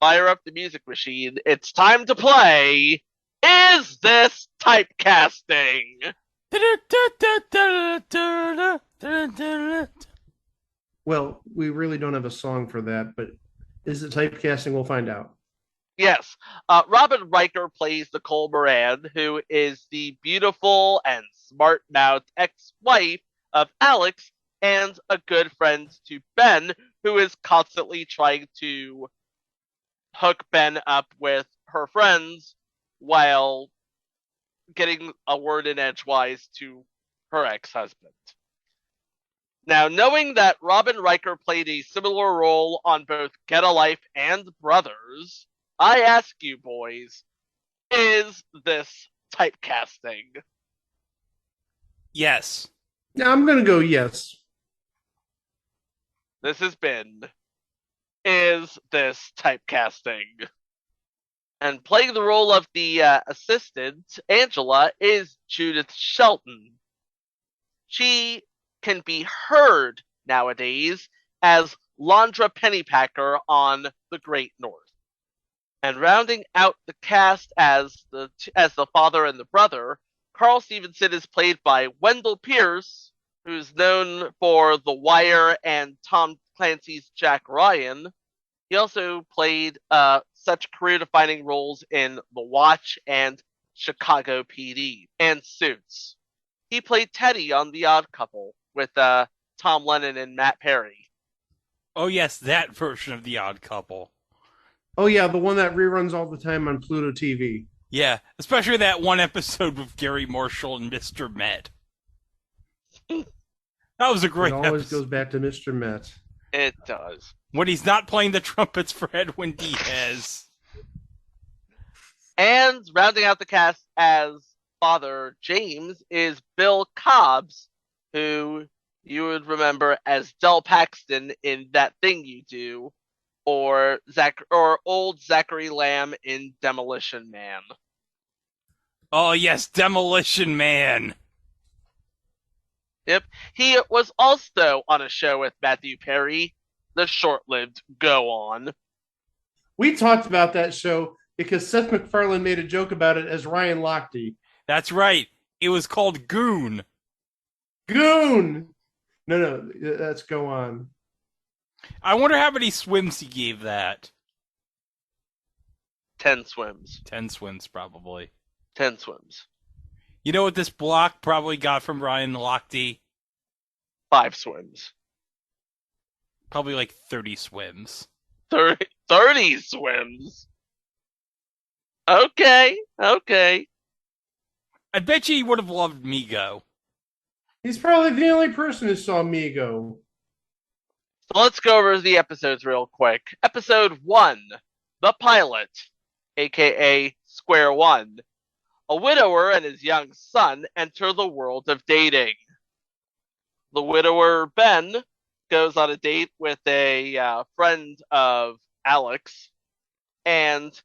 Speaker 7: fire up the music machine. It's time to play Is This Typecasting?
Speaker 4: Well, we really don't have a song for that, but is it typecasting? We'll find out.
Speaker 7: Yes. Robin Riker plays Nicole Moran, who is the beautiful and smart-mouthed ex-wife of Alex and a good friend to Ben, who is constantly trying to hook Ben up with her friends while getting a word in edgewise to her ex-husband. Now, knowing that Robin Riker played a similar role on both Get a Life and Brothers, I ask you, boys, is this typecasting?
Speaker 6: Yes.
Speaker 4: Yeah, I'm going to go yes.
Speaker 7: This has been Is This Typecasting? And playing the role of the assistant, Angela, is Judith Shelton. She can be heard nowadays as Londra Pennypacker on The Great North. And rounding out the cast as the father and the brother, Carl Stevenson is played by Wendell Pierce, who's known for The Wire and Tom Clancy's Jack Ryan. He also played such career-defining roles in The Watch and Chicago PD and Suits. He played Teddy on The Odd Couple with Tom Lennon and Matt Perry.
Speaker 6: Oh yes, that version of The Odd Couple.
Speaker 4: Oh yeah, the one that reruns all the time on Pluto TV.
Speaker 6: Yeah, especially that one episode with Gary Marshall and Mr. Met. That was a great episode.
Speaker 4: It always goes back to Mr. Met.
Speaker 7: It does.
Speaker 6: When he's not playing the trumpets for Edwin Diaz.
Speaker 7: And rounding out the cast as Father James is Bill Cobbs, who you would remember as Del Paxton in That Thing You Do, or old Zachary Lamb in Demolition Man.
Speaker 6: Oh, yes, Demolition Man.
Speaker 7: Yep. He was also on a show with Matthew Perry, the short-lived Go On.
Speaker 4: We talked about that show because Seth MacFarlane made a joke about it as Ryan Lochte.
Speaker 6: That's right. It was called Goon.
Speaker 4: Goon! No, that's Go On.
Speaker 6: I wonder how many swims he gave that.
Speaker 7: 10 swims.
Speaker 6: 10 swims, probably.
Speaker 7: 10 swims.
Speaker 6: You know what this block probably got from Ryan Lochte?
Speaker 7: 5 swims.
Speaker 6: Probably like 30 swims.
Speaker 7: 30 swims? Okay.
Speaker 6: I bet you he would have loved Migo.
Speaker 4: He's probably the only person who saw Meego.
Speaker 7: So let's go over the episodes real quick. Episode 1, The Pilot, aka Square One. A widower and his young son enter the world of dating. The widower, Ben, goes on a date with a friend of Alex, and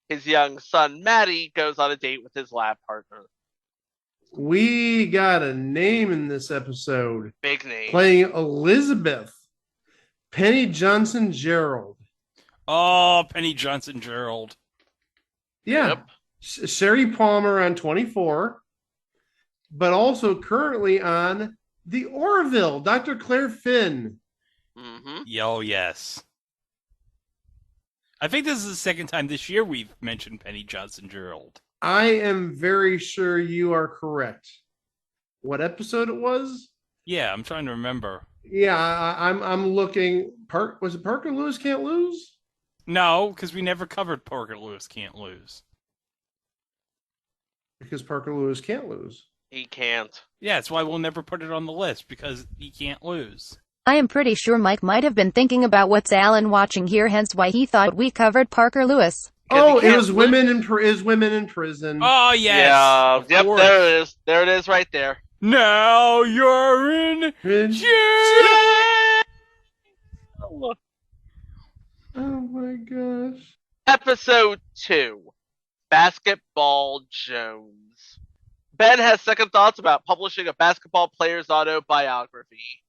Speaker 7: his young son, Maddie, goes on a date with his lab partner.
Speaker 4: We got a name in this episode.
Speaker 7: Big name.
Speaker 4: Playing Elizabeth. Penny Johnson Gerald.
Speaker 6: Oh, Penny Johnson Gerald.
Speaker 4: Yeah.
Speaker 7: Yep.
Speaker 4: Sherry Palmer on 24, but also currently on The Orville, Dr. Claire Finn.
Speaker 7: Mm-hmm.
Speaker 6: Oh, yes. I think this is the second time this year we've mentioned Penny Johnson Gerald.
Speaker 4: I am very sure you are correct. What episode it was?
Speaker 6: Yeah, I'm trying to remember.
Speaker 4: Yeah, I'm looking. Was it Parker Lewis Can't Lose?
Speaker 6: No, because we never covered Parker Lewis Can't Lose.
Speaker 4: Because Parker Lewis can't lose.
Speaker 7: He can't.
Speaker 6: Yeah, that's why we'll never put it on the list, because he can't lose.
Speaker 13: I am pretty sure Mike might have been thinking about what's Alan watching here, hence why he thought we covered Parker Lewis.
Speaker 4: Oh, it was women in prison.
Speaker 6: Oh, yes.
Speaker 7: Yeah. Yep, there it is. There it is right there.
Speaker 6: Now you're in jail.
Speaker 4: Oh my gosh.
Speaker 7: Episode 2, Basketball Jones. Ben has second thoughts about publishing a basketball player's autobiography.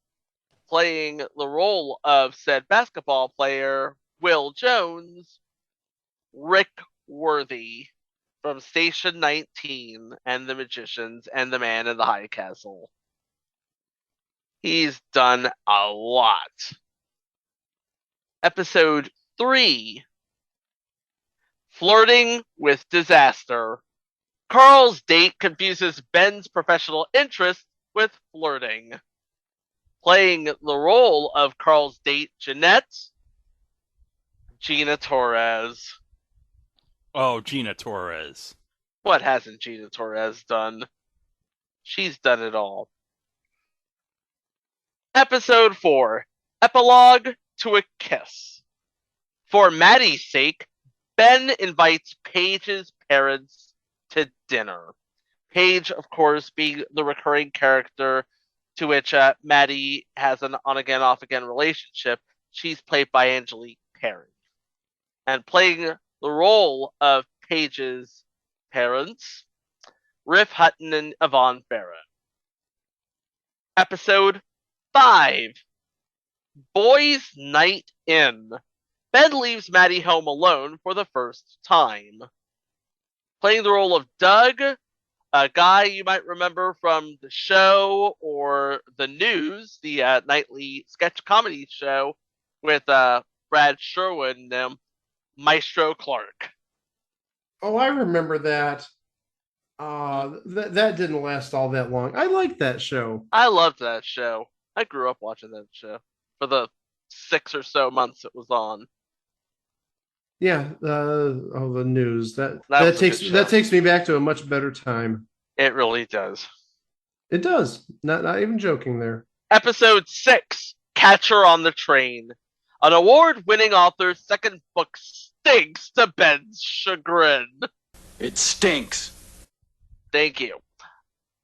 Speaker 7: Playing the role of said basketball player, Will Jones, Rick Worthy from Station 19 and The Magicians and The Man in the High Castle. He's done a lot. Episode 3, Flirting with Disaster. Carl's date confuses Ben's professional interest with flirting. Playing the role of Carl's date, Jeanette, Gina Torres.
Speaker 6: Oh, Gina Torres.
Speaker 7: What hasn't Gina Torres done? She's done it all. Episode 4, Epilogue to a Kiss. For Maddie's sake, Ben invites Paige's parents to dinner. Paige, of course, being the recurring character to which Maddie has an on-again, off-again relationship. She's played by Angelique Perry. And playing the role of Paige's parents, Riff Hutton and Yvonne Farah. Episode 5, Boys' Night In. Ben leaves Maddie home alone for the first time. Playing the role of Doug, a guy you might remember from the show or the news, the nightly sketch comedy show with Brad Sherwood and Maestro Clark.
Speaker 4: Oh, I remember that. That didn't last all that long. I liked that show.
Speaker 7: I loved that show. I grew up watching that show for the 6 or so months it was on.
Speaker 4: Yeah, the news that takes me back to a much better time.
Speaker 7: It really does.
Speaker 4: It does. Not even joking there.
Speaker 7: Episode 6, Catcher on the Train. An award-winning author's second book stinks to Ben's chagrin.
Speaker 9: It stinks.
Speaker 7: Thank you.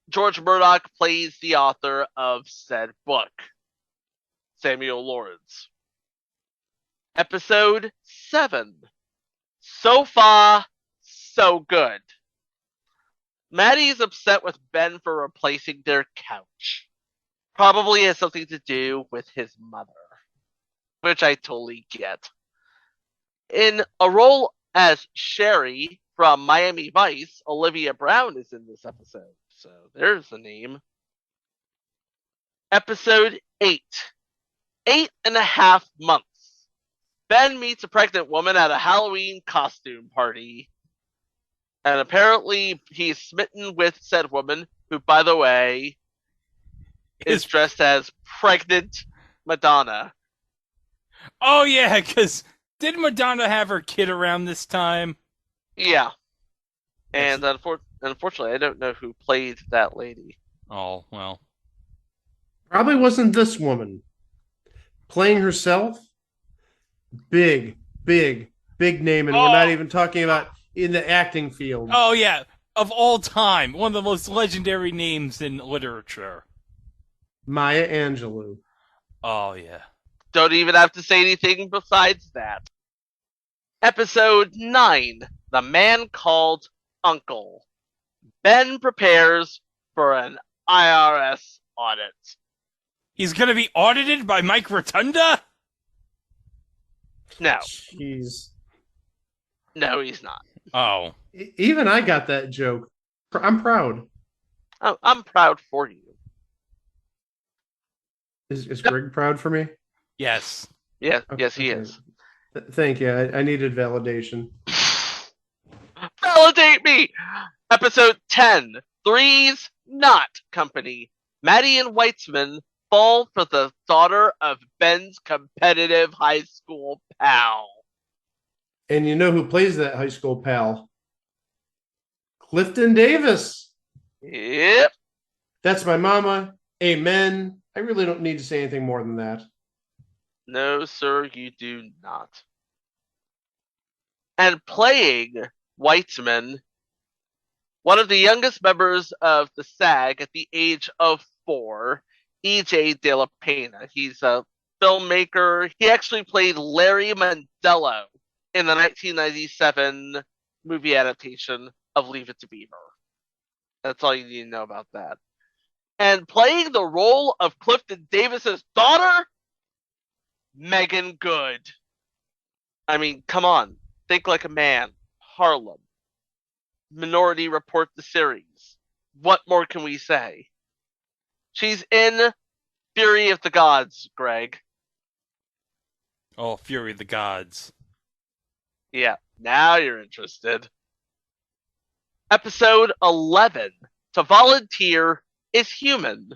Speaker 7: George Murdoch plays the author of said book, Samuel Lawrence. Episode 7, So Far, So Good. Maddie's upset with Ben for replacing their couch. Probably has something to do with his mother, which I totally get. In a role as Sherry from Miami Vice, Olivia Brown is in this episode. So there's the name. Episode 8. 8.5 months. Ben meets a pregnant woman at a Halloween costume party. And apparently he's smitten with said woman, who, by the way, is dressed as pregnant Madonna.
Speaker 6: Oh, yeah, because did Madonna have her kid around this time?
Speaker 7: Yeah. And unfortunately, I don't know who played that lady.
Speaker 6: Oh, well.
Speaker 4: Probably wasn't this woman. Playing herself? Big name, and we're not even talking about in the acting field.
Speaker 6: Oh, yeah. Of all time, one of the most legendary names in literature.
Speaker 4: Maya Angelou.
Speaker 6: Oh, yeah.
Speaker 7: Don't even have to say anything besides that. Episode 9. The Man Called Uncle. Ben prepares for an IRS audit.
Speaker 6: He's going to be audited by Mike Rotunda?
Speaker 7: No.
Speaker 4: Jeez.
Speaker 7: No, he's not.
Speaker 6: Oh.
Speaker 4: Even I got that joke. I'm proud.
Speaker 7: I'm proud for you.
Speaker 4: Is Greg proud for me?
Speaker 6: Yes.
Speaker 7: Yeah,
Speaker 4: Okay.
Speaker 7: yes, he is.
Speaker 4: Thank you. I needed validation.
Speaker 7: Validate me! Episode 10. Three's Not Company. Maddie and Weitzman fall for the daughter of Ben's competitive high school pal.
Speaker 4: And you know who plays that high school pal? Clifton Davis.
Speaker 7: Yep.
Speaker 4: That's my mama. Amen. I really don't need to say anything more than that.
Speaker 7: No, sir, you do not. And playing Weitzman, one of the youngest members of the SAG at the age of 4, E.J. De La Pena. He's a filmmaker. He actually played Larry Mandello in the 1997 movie adaptation of Leave It to Beaver. That's all you need to know about that. And playing the role of Clifton Davis's daughter, Megan Good. I mean, come on. Think Like a Man. Harlem. Minority Report the series. What more can we say? She's in Fury of the Gods, Greg.
Speaker 6: Oh, Fury of the Gods.
Speaker 7: Yeah, now you're interested. Episode 11. To volunteer is human.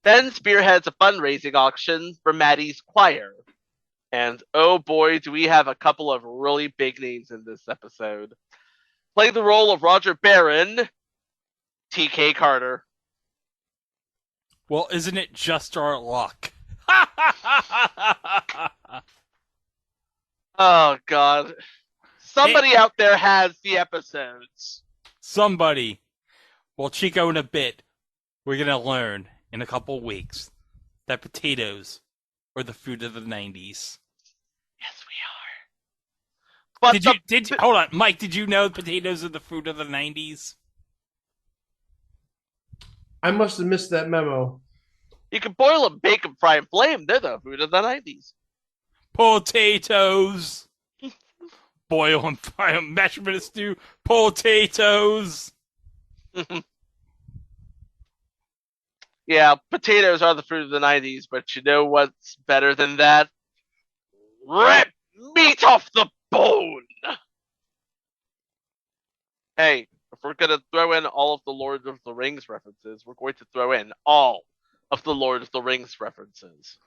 Speaker 7: Ben spearheads a fundraising auction for Maddie's choir. And oh boy, do we have a couple of really big names in this episode. Playing the role of Roger Barron, T.K. Carter.
Speaker 6: Well, isn't it just our luck?
Speaker 7: Oh, God. Somebody out there has the episodes.
Speaker 6: Somebody. Well, Chico, in a bit, we're going to learn in a couple weeks that potatoes are the food of the 90s.
Speaker 7: Yes, we are. But
Speaker 6: hold on, Mike, did you know potatoes are the food of the 90s?
Speaker 4: I must have missed that memo.
Speaker 7: You can boil them, bake them, fry, and flame. They're the food of the 90s.
Speaker 6: Potatoes. Boil them, fry them, mash them in a stew. Potatoes.
Speaker 7: Yeah, potatoes are the fruit of the 90s, but you know what's better than that? Rip meat off the bone! Hey, if we're going to throw in all of the Lord of the Rings references, we're going to throw in all of the Lord of the Rings references.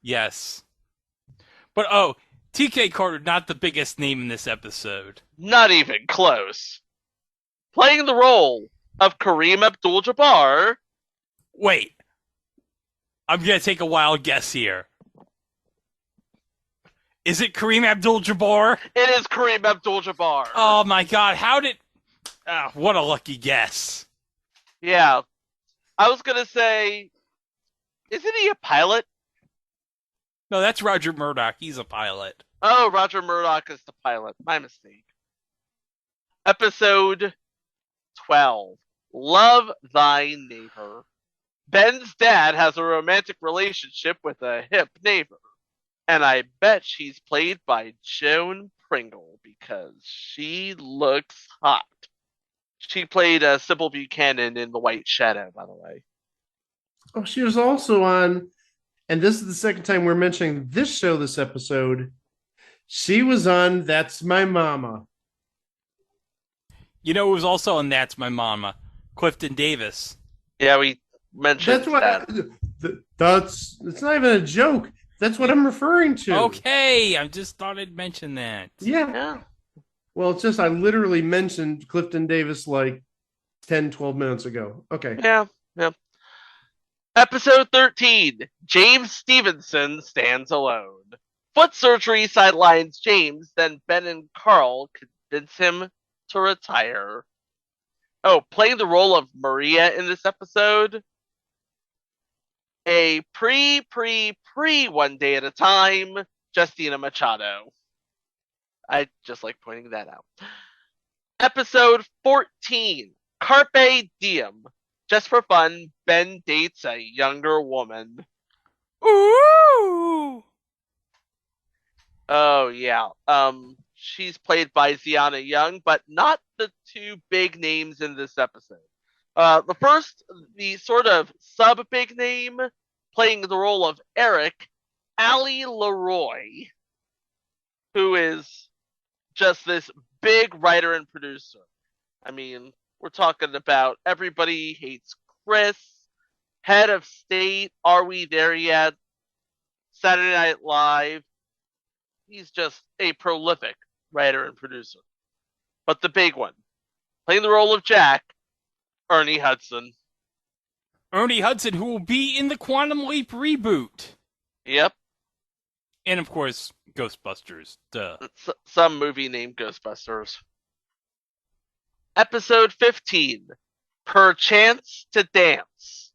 Speaker 6: Yes. But, oh, T.K. Carter, not the biggest name in this episode.
Speaker 7: Not even close. Playing the role of Kareem Abdul-Jabbar.
Speaker 6: Wait. I'm going to take a wild guess here. Is it Kareem Abdul-Jabbar?
Speaker 7: It is Kareem Abdul-Jabbar.
Speaker 6: Oh, my God. How did... what a lucky guess.
Speaker 7: Yeah. I was going to say... Isn't he a pilot?
Speaker 6: No, that's Roger Murdoch. He's a pilot.
Speaker 7: Oh, Roger Murdoch is the pilot. My mistake. Episode 12. Love Thy Neighbor. Ben's dad has a romantic relationship with a hip neighbor. And I bet she's played by Joan Pringle because she looks hot. She played Sybil Buchanan in The White Shadow, by the way.
Speaker 4: Oh, she was also on, and this is the second time we're mentioning this show this episode. She was on That's My Mama.
Speaker 6: You know who was also on That's My Mama? Clifton Davis.
Speaker 7: Yeah, we mentioned that.
Speaker 4: It's not even a joke. That's what I'm referring to.
Speaker 6: Okay, I just thought I'd mention that.
Speaker 4: Yeah. Well, it's just I literally mentioned Clifton Davis like 10, 12 minutes ago. Okay.
Speaker 7: Yeah. Episode 13, James Stevenson Stands Alone. Foot surgery sidelines James, then Ben and Carl convince him to retire. Oh, playing the role of Maria in this episode, a pre One Day at a Time, Justina Machado. I just like pointing that out. Episode 14, Carpe Diem. Just for fun, Ben dates a younger woman.
Speaker 6: Ooh!
Speaker 7: Oh, yeah. She's played by Ziana Young, but not the two big names in this episode. The sort of sub-big name, playing the role of Eric, Ali Leroy, who is just this big writer and producer. I mean, we're talking about Everybody Hates Chris, Head of State, Are We There Yet? Saturday Night Live. He's just a prolific writer and producer. But the big one, playing the role of Jack, Ernie Hudson.
Speaker 6: Ernie Hudson, who will be in the Quantum Leap reboot.
Speaker 7: Yep.
Speaker 6: And, of course, Ghostbusters. Duh.
Speaker 7: Some movie named Ghostbusters. Episode 15, Perchance to Dance.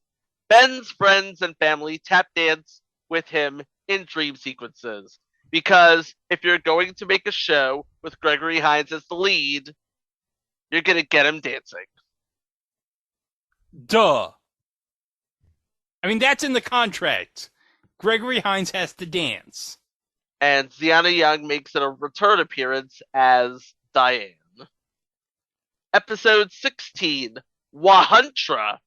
Speaker 7: Ben's friends and family tap dance with him in dream sequences. Because if you're going to make a show with Gregory Hines as the lead, you're going to get him dancing.
Speaker 6: Duh. I mean, that's in the contract. Gregory Hines has to dance.
Speaker 7: And Ziana Young makes a return appearance as Diane. Episode 16, Wahuntra.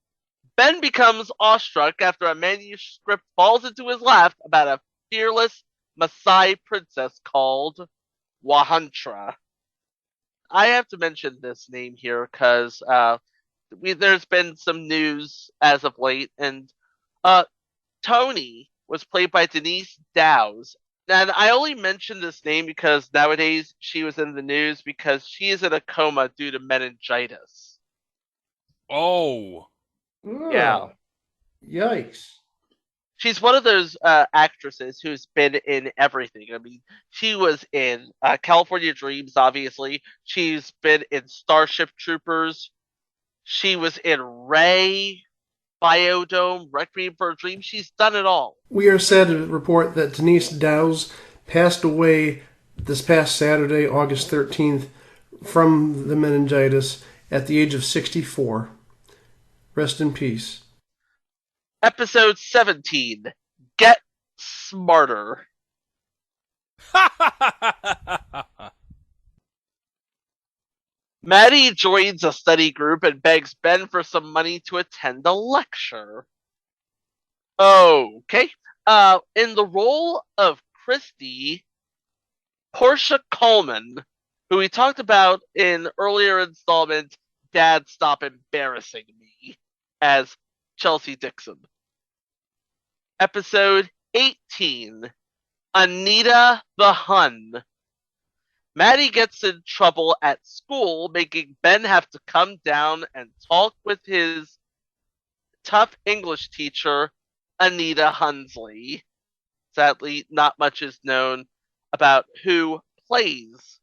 Speaker 7: Ben becomes awestruck after a manuscript falls into his lap about a fearless Maasai princess called Wahuntra. I have to mention this name here because there's been some news as of late, and Tony was played by Denise Dowse. And I only mention this name because nowadays she was in the news because she is in a coma due to meningitis.
Speaker 6: Oh.
Speaker 7: Yeah.
Speaker 4: Yikes.
Speaker 7: She's one of those actresses who's been in everything. I mean, she was in California Dreams, obviously. She's been in Starship Troopers. She was in Ray, Biodome, Requiem for a Dream. She's done it all.
Speaker 4: We are sad to report that Denise Dowse passed away this past Saturday, August 13th, from the meningitis at the age of 64. Rest in peace.
Speaker 7: Episode 17, Get Smarter. Maddie joins a study group and begs Ben for some money to attend a lecture. Okay. In the role of Christy, Portia Coleman, who we talked about in earlier installment, Dad Stop Embarrassing Me, as Chelsea Dixon. Episode 18, Anita the Hun. Maddie gets in trouble at school, making Ben have to come down and talk with his tough English teacher, Anita Hunsley. Sadly, not much is known about who plays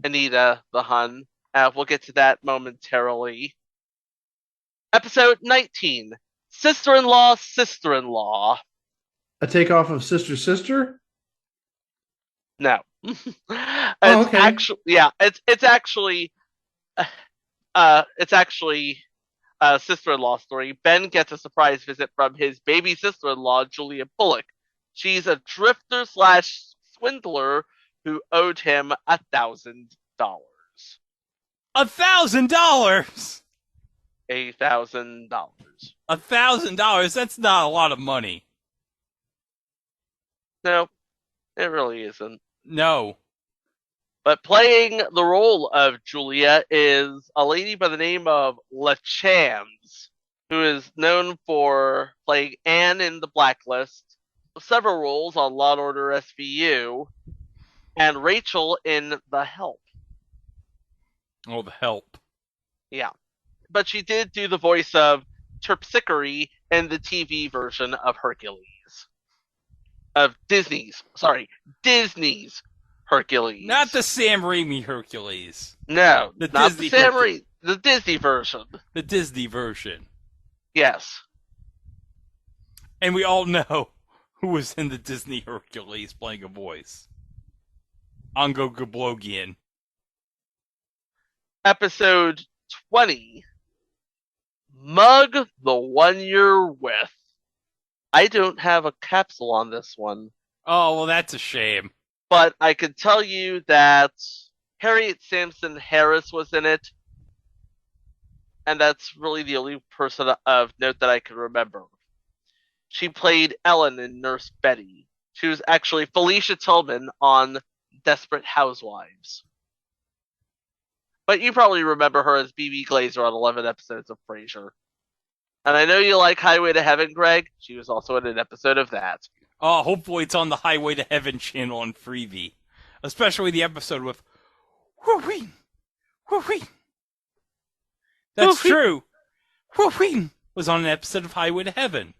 Speaker 7: Anita the Hun. We'll get to that momentarily. Episode 19, Sister-in-Law, Sister-in-Law.
Speaker 4: A takeoff of Sister Sister?
Speaker 7: No.
Speaker 4: Oh, okay.
Speaker 7: It's actually sister-in-law story, Ben gets a surprise visit from his baby sister-in-law, Julia Bullock. She's a drifter slash swindler who owed him $1,000.
Speaker 6: $1,000.
Speaker 7: $1,000.
Speaker 6: $1,000. That's not a lot of money.
Speaker 7: No, it really isn't.
Speaker 6: No.
Speaker 7: But playing the role of Julia is a lady by the name of LaChance, who is known for playing Anne in The Blacklist, several roles on Law & Order SVU, and Rachel in The Help.
Speaker 6: Oh, The Help.
Speaker 7: Yeah. But she did do the voice of Terpsichore in the TV version of Hercules. Of Disney's Hercules.
Speaker 6: Not the Sam Raimi Hercules.
Speaker 7: No,
Speaker 6: the
Speaker 7: not
Speaker 6: Disney
Speaker 7: the Sam Raimi. The Disney version.
Speaker 6: The Disney version.
Speaker 7: Yes.
Speaker 6: And we all know who was in the Disney Hercules playing a voice. Ongo Gablogian.
Speaker 7: Episode 20. Mug the One You're With. I don't have a capsule on this one.
Speaker 6: Oh, well, that's a shame.
Speaker 7: But I can tell you that Harriet Sampson Harris was in it. And that's really the only person of note that I can remember. She played Ellen in Nurse Betty. She was actually Felicia Tillman on Desperate Housewives. But you probably remember her as BB Glazer on 11 episodes of Frasier. And I know you like Highway to Heaven, Greg. She was also in an episode of that.
Speaker 6: Oh, hopefully it's on the Highway to Heaven channel on Freevee. Especially the episode with Whoo-wee! Whoo-wee! That's true. Whoo-wee! Was on an episode of Highway to Heaven.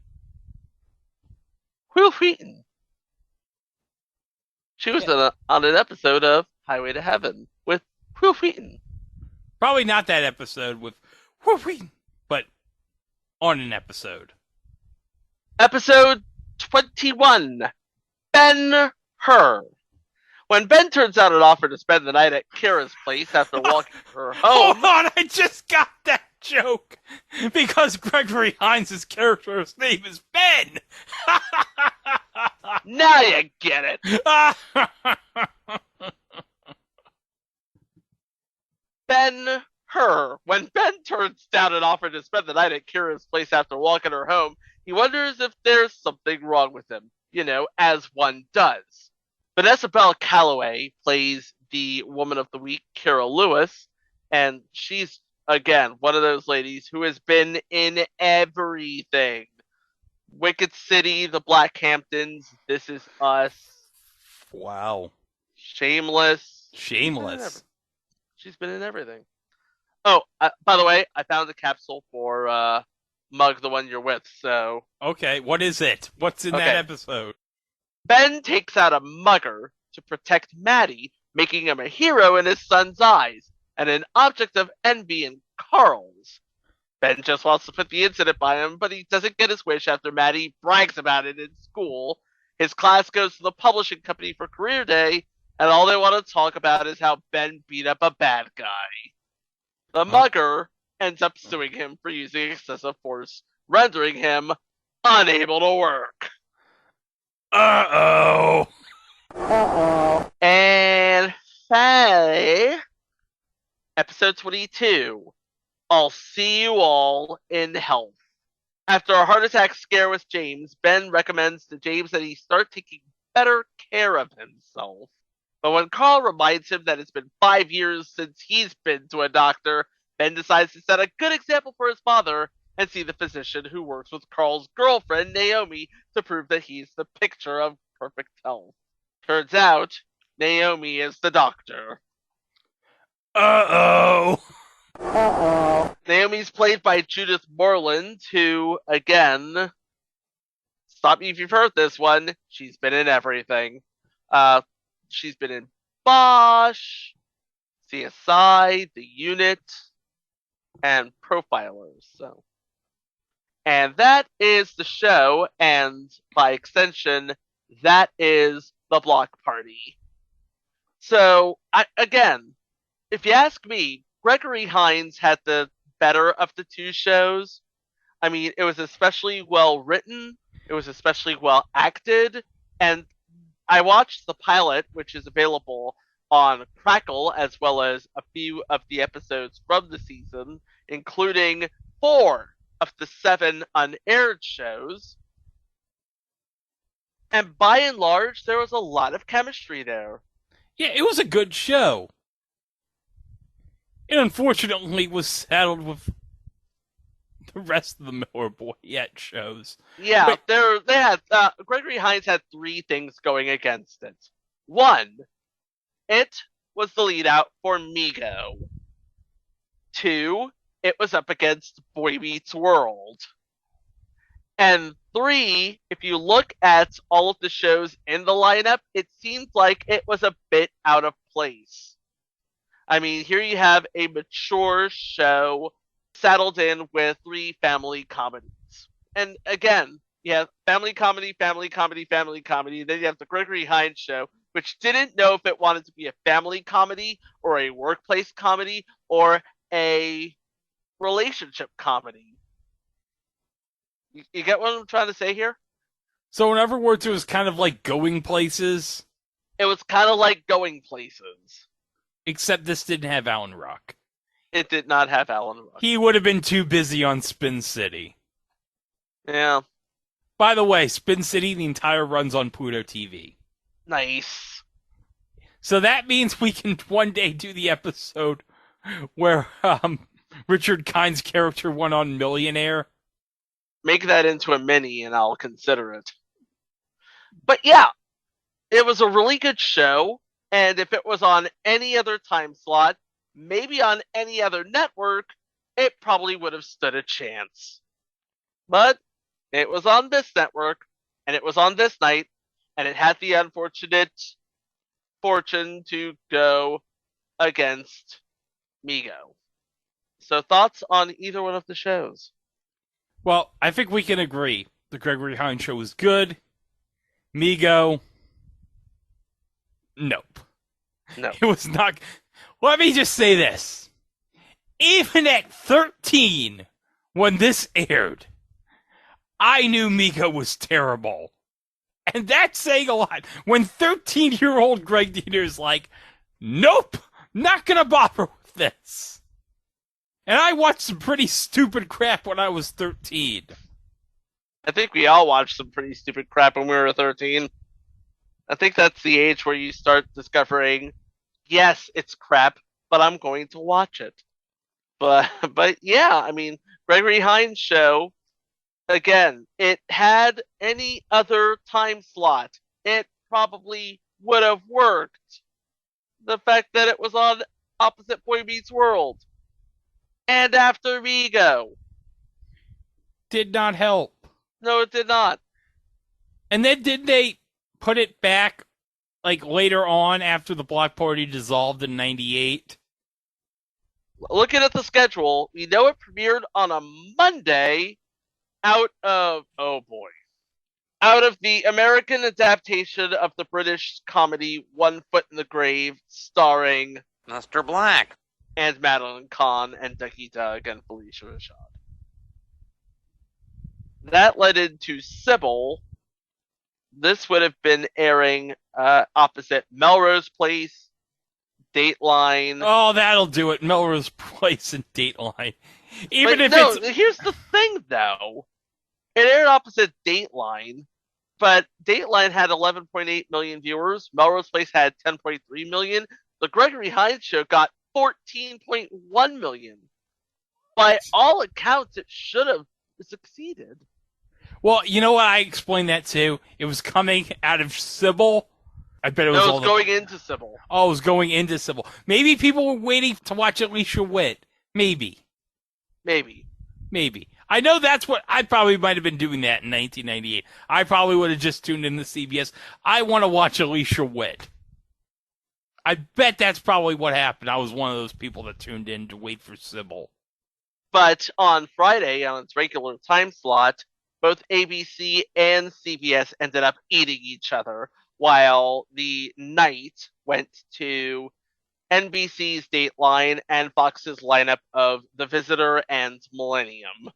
Speaker 7: Whoo-wee! She was on an episode of Highway to Heaven with Whoo-wee!
Speaker 6: Probably not that episode with Whoo-wee! But on an episode.
Speaker 7: Episode 21. Ben-Hur. When Ben turns out an offer to spend the night at Kira's place after walking her home...
Speaker 6: Hold on, I just got that joke! Because Gregory Hines' character's name is Ben!
Speaker 7: Now you get it! Ben-Hur. When Ben turns down an offer to spend the night at Kira's place after walking her home, he wonders if there's something wrong with him. You know, as one does. Vanessa Bell Calloway plays the Woman of the Week, Kira Lewis, and she's, again, one of those ladies who has been in everything. Wicked City, The Black Hamptons, This Is Us.
Speaker 6: Wow.
Speaker 7: Shameless. She's been in everything. Oh, by the way, I found a capsule for Mug the One You're With, so...
Speaker 6: Okay, what is it? What's in that episode?
Speaker 7: Ben takes out a mugger to protect Maddie, making him a hero in his son's eyes, and an object of envy in Carl's. Ben just wants to put the incident by him, but he doesn't get his wish after Maddie brags about it in school. His class goes to the publishing company for career day, and all they want to talk about is how Ben beat up a bad guy. The mugger ends up suing him for using excessive force, rendering him unable to work.
Speaker 6: Uh-oh.
Speaker 7: And finally, episode 22. I'll see you all in health. After a heart attack scare with James, Ben recommends to James that he start taking better care of himself. But when Carl reminds him that it's been 5 years since he's been to a doctor, Ben decides to set a good example for his father and see the physician who works with Carl's girlfriend, Naomi, to prove that he's the picture of perfect health. Turns out, Naomi is the doctor.
Speaker 6: Uh-oh.
Speaker 7: Naomi's played by Judith Moreland, who, again, stop me if you've heard this one, she's been in everything. She's been in Bosch, CSI, The Unit, and Profilers. And that is the show, and by extension, that is the Block Party. So, again, if you ask me, Gregory Hines had the better of the two shows. I mean, it was especially well written, it was especially well acted, and I watched the pilot, which is available on Crackle, as well as a few of the episodes from the season, including 4 of the 7 unaired shows. And by and large, there was a lot of chemistry there.
Speaker 6: Yeah, it was a good show. It unfortunately was saddled with the rest of the Miller Boyette shows.
Speaker 7: Yeah, they had Gregory Hines had 3 things going against it. 1, it was the lead out for Migo. 2, it was up against Boy Meets World. And 3, if you look at all of the shows in the lineup, it seems like it was a bit out of place. I mean, here you have a mature show saddled in with 3 family comedies. And again, you have family comedy, family comedy, family comedy. Then you have the Gregory Hines show, which didn't know if it wanted to be a family comedy or a workplace comedy or a relationship comedy. You get what I'm trying to say here?
Speaker 6: So in other words, it was kind of like Going Places?
Speaker 7: It was kind of like Going Places.
Speaker 6: Except this didn't have Alan Ruck.
Speaker 7: It did not have Alan Ruck.
Speaker 6: He would have been too busy on Spin City.
Speaker 7: Yeah.
Speaker 6: By the way, Spin City, the entire run's on Pluto TV.
Speaker 7: Nice.
Speaker 6: So that means we can one day do the episode where Richard Kind's character went on Millionaire.
Speaker 7: Make that into a mini and I'll consider it. But yeah, it was a really good show. And if it was on any other time slot, maybe on any other network, it probably would have stood a chance. But it was on this network, and it was on this night, and it had the unfortunate fortune to go against Migo. So thoughts on either one of the shows?
Speaker 6: Well, I think we can agree. The Gregory Hines show was good. Migo, nope.
Speaker 7: No.
Speaker 6: It was not. Let me just say this. Even at 13, when this aired, I knew Migo was terrible. And that's saying a lot. When 13-year-old Greg Dieter's like, nope, not gonna bother with this. And I watched some pretty stupid crap when I was 13.
Speaker 7: I think we all watched some pretty stupid crap when we were 13. I think that's the age where you start discovering, yes, it's crap, but I'm going to watch it. But yeah, I mean, Gregory Hines show, again, it had any other time slot, it probably would have worked. The fact that it was on opposite Boy Meets World and after Migo
Speaker 6: did not help.
Speaker 7: No, it did not.
Speaker 6: And then did they put it back like later on after the block party dissolved in 98?
Speaker 7: Looking at the schedule, we know it premiered on a Monday out of the American adaptation of the British comedy One Foot in the Grave, starring
Speaker 14: Mr. Black
Speaker 7: and Madeline Kahn and Ducky Doug and Felicia Rashad. That led into Sybil. This would have been airing opposite Melrose Place, Dateline.
Speaker 6: Oh, that'll do it. Melrose Place and Dateline. Even
Speaker 7: but
Speaker 6: if
Speaker 7: no,
Speaker 6: it's...
Speaker 7: Here's the thing, though. It aired opposite Dateline, but Dateline had 11.8 million viewers. Melrose Place had 10.3 million. The Gregory Hines show got 14.1 million. By all accounts, it should have succeeded.
Speaker 6: Well, you know what I explained that to? It was coming out of Sybil. I bet it was
Speaker 7: No, it was going into Sybil.
Speaker 6: Oh, it was going into Sybil. Maybe people were waiting to watch Alicia Witt. Maybe. I know that's what I probably might have been doing that in 1998. I probably would have just tuned in to CBS. I want to watch Alicia Witt. I bet that's probably what happened. I was one of those people that tuned in to wait for Sybil.
Speaker 7: But on Friday, on its regular time slot, both ABC and CBS ended up eating each other, while the night went to NBC's Dateline, and Fox's lineup of The Visitor and Millennium.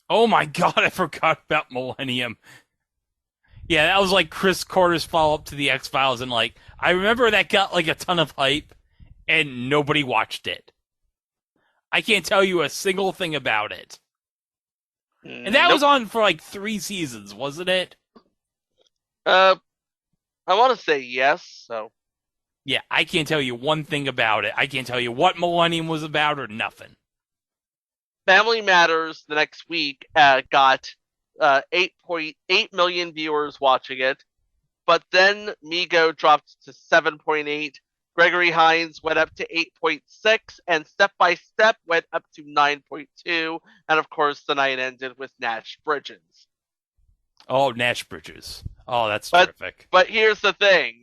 Speaker 6: Oh my god, I forgot about Millennium. Yeah, that was like Chris Carter's follow-up to the X-Files, and like, I remember that got like a ton of hype, and nobody watched it. I can't tell you a single thing about it. And that was on for like 3 seasons, wasn't it?
Speaker 7: I want to say yes, so.
Speaker 6: Yeah, I can't tell you one thing about it. I can't tell you what Millennium was about or nothing.
Speaker 7: Family Matters the next week got 8.8 million viewers watching it, but then Migo dropped to 7.8. Gregory Hines went up to 8.6, and Step by Step went up to 9.2, and of course the night ended with Nash Bridges.
Speaker 6: Oh, Nash Bridges. Oh, that's terrific.
Speaker 7: But here's the thing.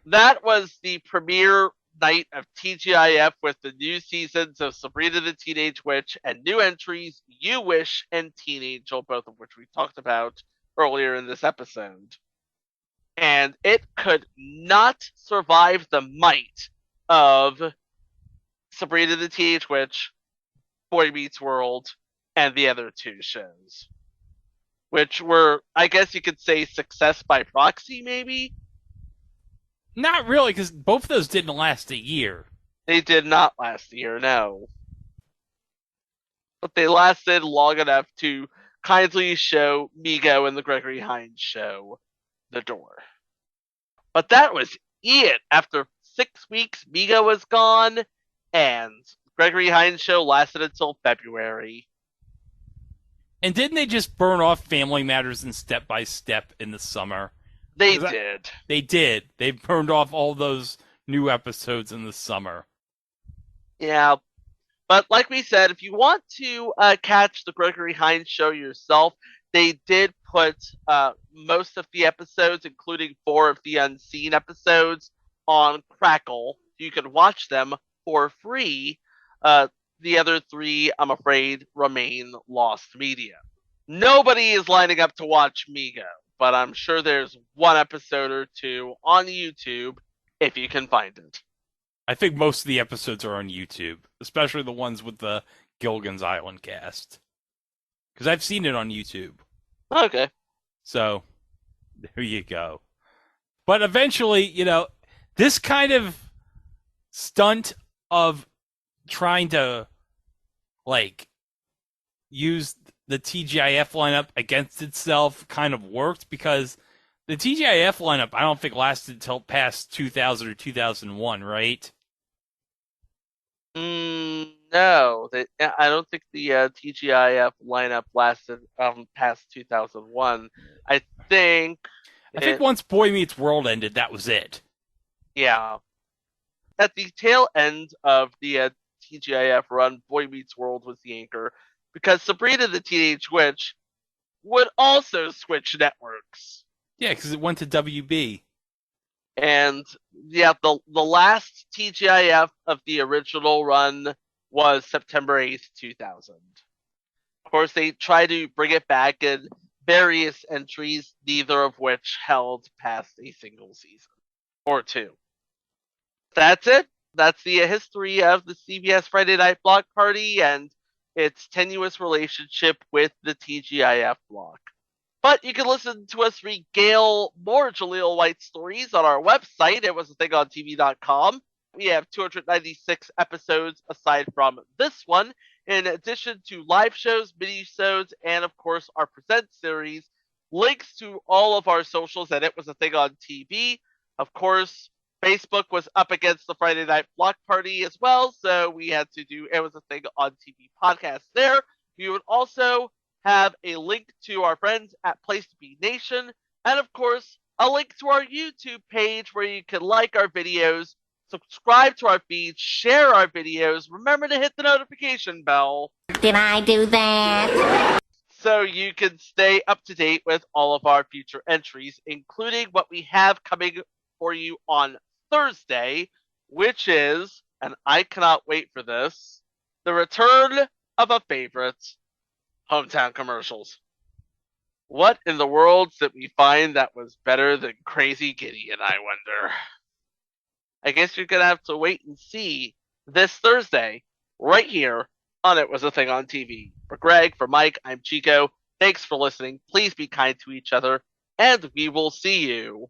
Speaker 7: That was the premiere night of TGIF with the new seasons of Sabrina the Teenage Witch and new entries, You Wish and Teen Angel, both of which we talked about earlier in this episode. And it could not survive the might of Sabrina the Teenage Witch, Boy Meets World, and the other 2 shows. Which were, I guess you could say, success by proxy, maybe?
Speaker 6: Not really, because both of those didn't last a year.
Speaker 7: They did not last a year, no. But they lasted long enough to kindly show Migo and the Gregory Hines show the door. But that was it. After 6 weeks, Migo was gone, and Gregory Hines show lasted until February.
Speaker 6: And didn't they just burn off Family Matters and Step by Step in the summer?
Speaker 7: They did.
Speaker 6: They did. They burned off all those new episodes in the summer.
Speaker 7: Yeah. But like we said, if you want to catch the Gregory Hines show yourself, they did put most of the episodes, including 4 of the unseen episodes, on Crackle. You can watch them for free. The other 3, I'm afraid, remain lost media. Nobody is lining up to watch Migo, but I'm sure there's 1 episode or 2 on YouTube if you can find it.
Speaker 6: I think most of the episodes are on YouTube, especially the ones with the Gilligan's Island cast. Because I've seen it on YouTube.
Speaker 7: Okay.
Speaker 6: So, there you go. But eventually, this kind of stunt of trying to, use the TGIF lineup against itself kind of worked, because the TGIF lineup, I don't think lasted until past 2000 or 2001, right?
Speaker 7: No. I don't think the TGIF lineup lasted past 2001. I think
Speaker 6: once Boy Meets World ended, that was it.
Speaker 7: Yeah. At the tail end of the TGIF run, Boy Meets World was the anchor, because Sabrina the Teenage Witch would also switch networks.
Speaker 6: Yeah, because it went to WB.
Speaker 7: And yeah, the last TGIF of the original run was September 8th, 2000. Of course, they tried to bring it back in various entries, neither of which held past a single season or 2. That's it. That's the history of the CBS Friday Night Block Party and its tenuous relationship with the TGIF block. But you can listen to us regale more Jaleel White stories on our website. It was a thing on TV.com. We have 296 episodes aside from this one, in addition to live shows, mini-shows, and of course our Present series. Links to all of our socials at It Was a Thing on TV. Of course, Facebook was up against the Friday Night Block Party as well, so we had to do It Was a Thing on TV podcast there. You would also have a link to our friends at Place to Be Nation, and of course, a link to our YouTube page where you can like our videos, subscribe to our feed, share our videos. Remember to hit the notification bell.
Speaker 10: Did I do that?
Speaker 7: So you can stay up to date with all of our future entries, including what we have coming for you on Thursday, which is, and I cannot wait for this, the return of a favorite, hometown commercials. What in the world did we find that was better than Crazy Gideon, I wonder? I guess you're going to have to wait and see this Thursday, right here on It Was a Thing on TV. For Greg, for Mike, I'm Chico. Thanks for listening. Please be kind to each other, and we will see you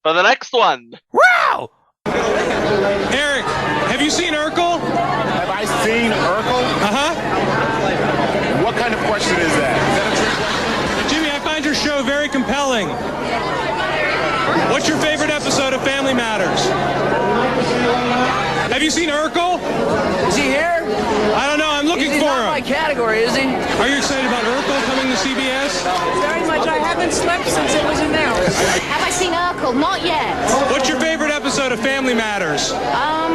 Speaker 7: for the next one.
Speaker 6: Wow!
Speaker 14: Eric, have you seen Urkel?
Speaker 15: Have I seen Urkel?
Speaker 14: Uh-huh.
Speaker 15: What kind of question is that? Is that a trick question?
Speaker 14: Jimmy, I find your show very compelling. What's your favorite episode of Family Matters? Have you seen Urkel?
Speaker 16: Is he here?
Speaker 14: I don't know. I'm looking for him.
Speaker 16: He's not my category, is he?
Speaker 14: Are you excited about Urkel coming to CBS?
Speaker 16: Very much. I haven't slept since it was announced.
Speaker 10: Have I seen Urkel? Not yet.
Speaker 14: What's your favorite episode of Family Matters?
Speaker 10: I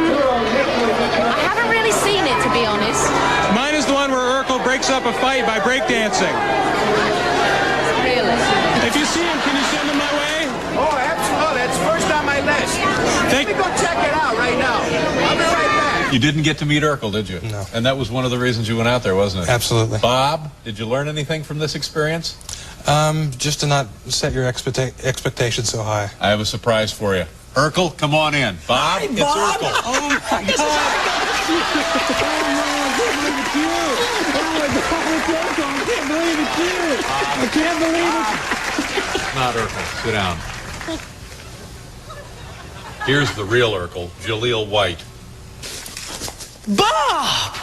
Speaker 10: haven't really seen it, to be honest.
Speaker 14: Mine is the one where Urkel breaks up a fight by breakdancing.
Speaker 10: Really?
Speaker 14: If you see him, can you send him my way?
Speaker 15: Oh, absolutely. It's first on my list. Let me go check it out right now. I'll be right back.
Speaker 17: You didn't get to meet Urkel, did you?
Speaker 2: No.
Speaker 17: And that was one of the reasons you went out there, wasn't it?
Speaker 2: Absolutely.
Speaker 17: Bob, did you learn anything from this experience?
Speaker 2: Just to not set your expectations so high.
Speaker 17: I have a surprise for you. Urkel, come on in. Bob, it's Urkel.
Speaker 2: Oh, my God. Oh,
Speaker 14: I can't believe it.
Speaker 17: Not Urkel. Sit down. Here's the real Urkel, Jaleel White.
Speaker 16: Bob!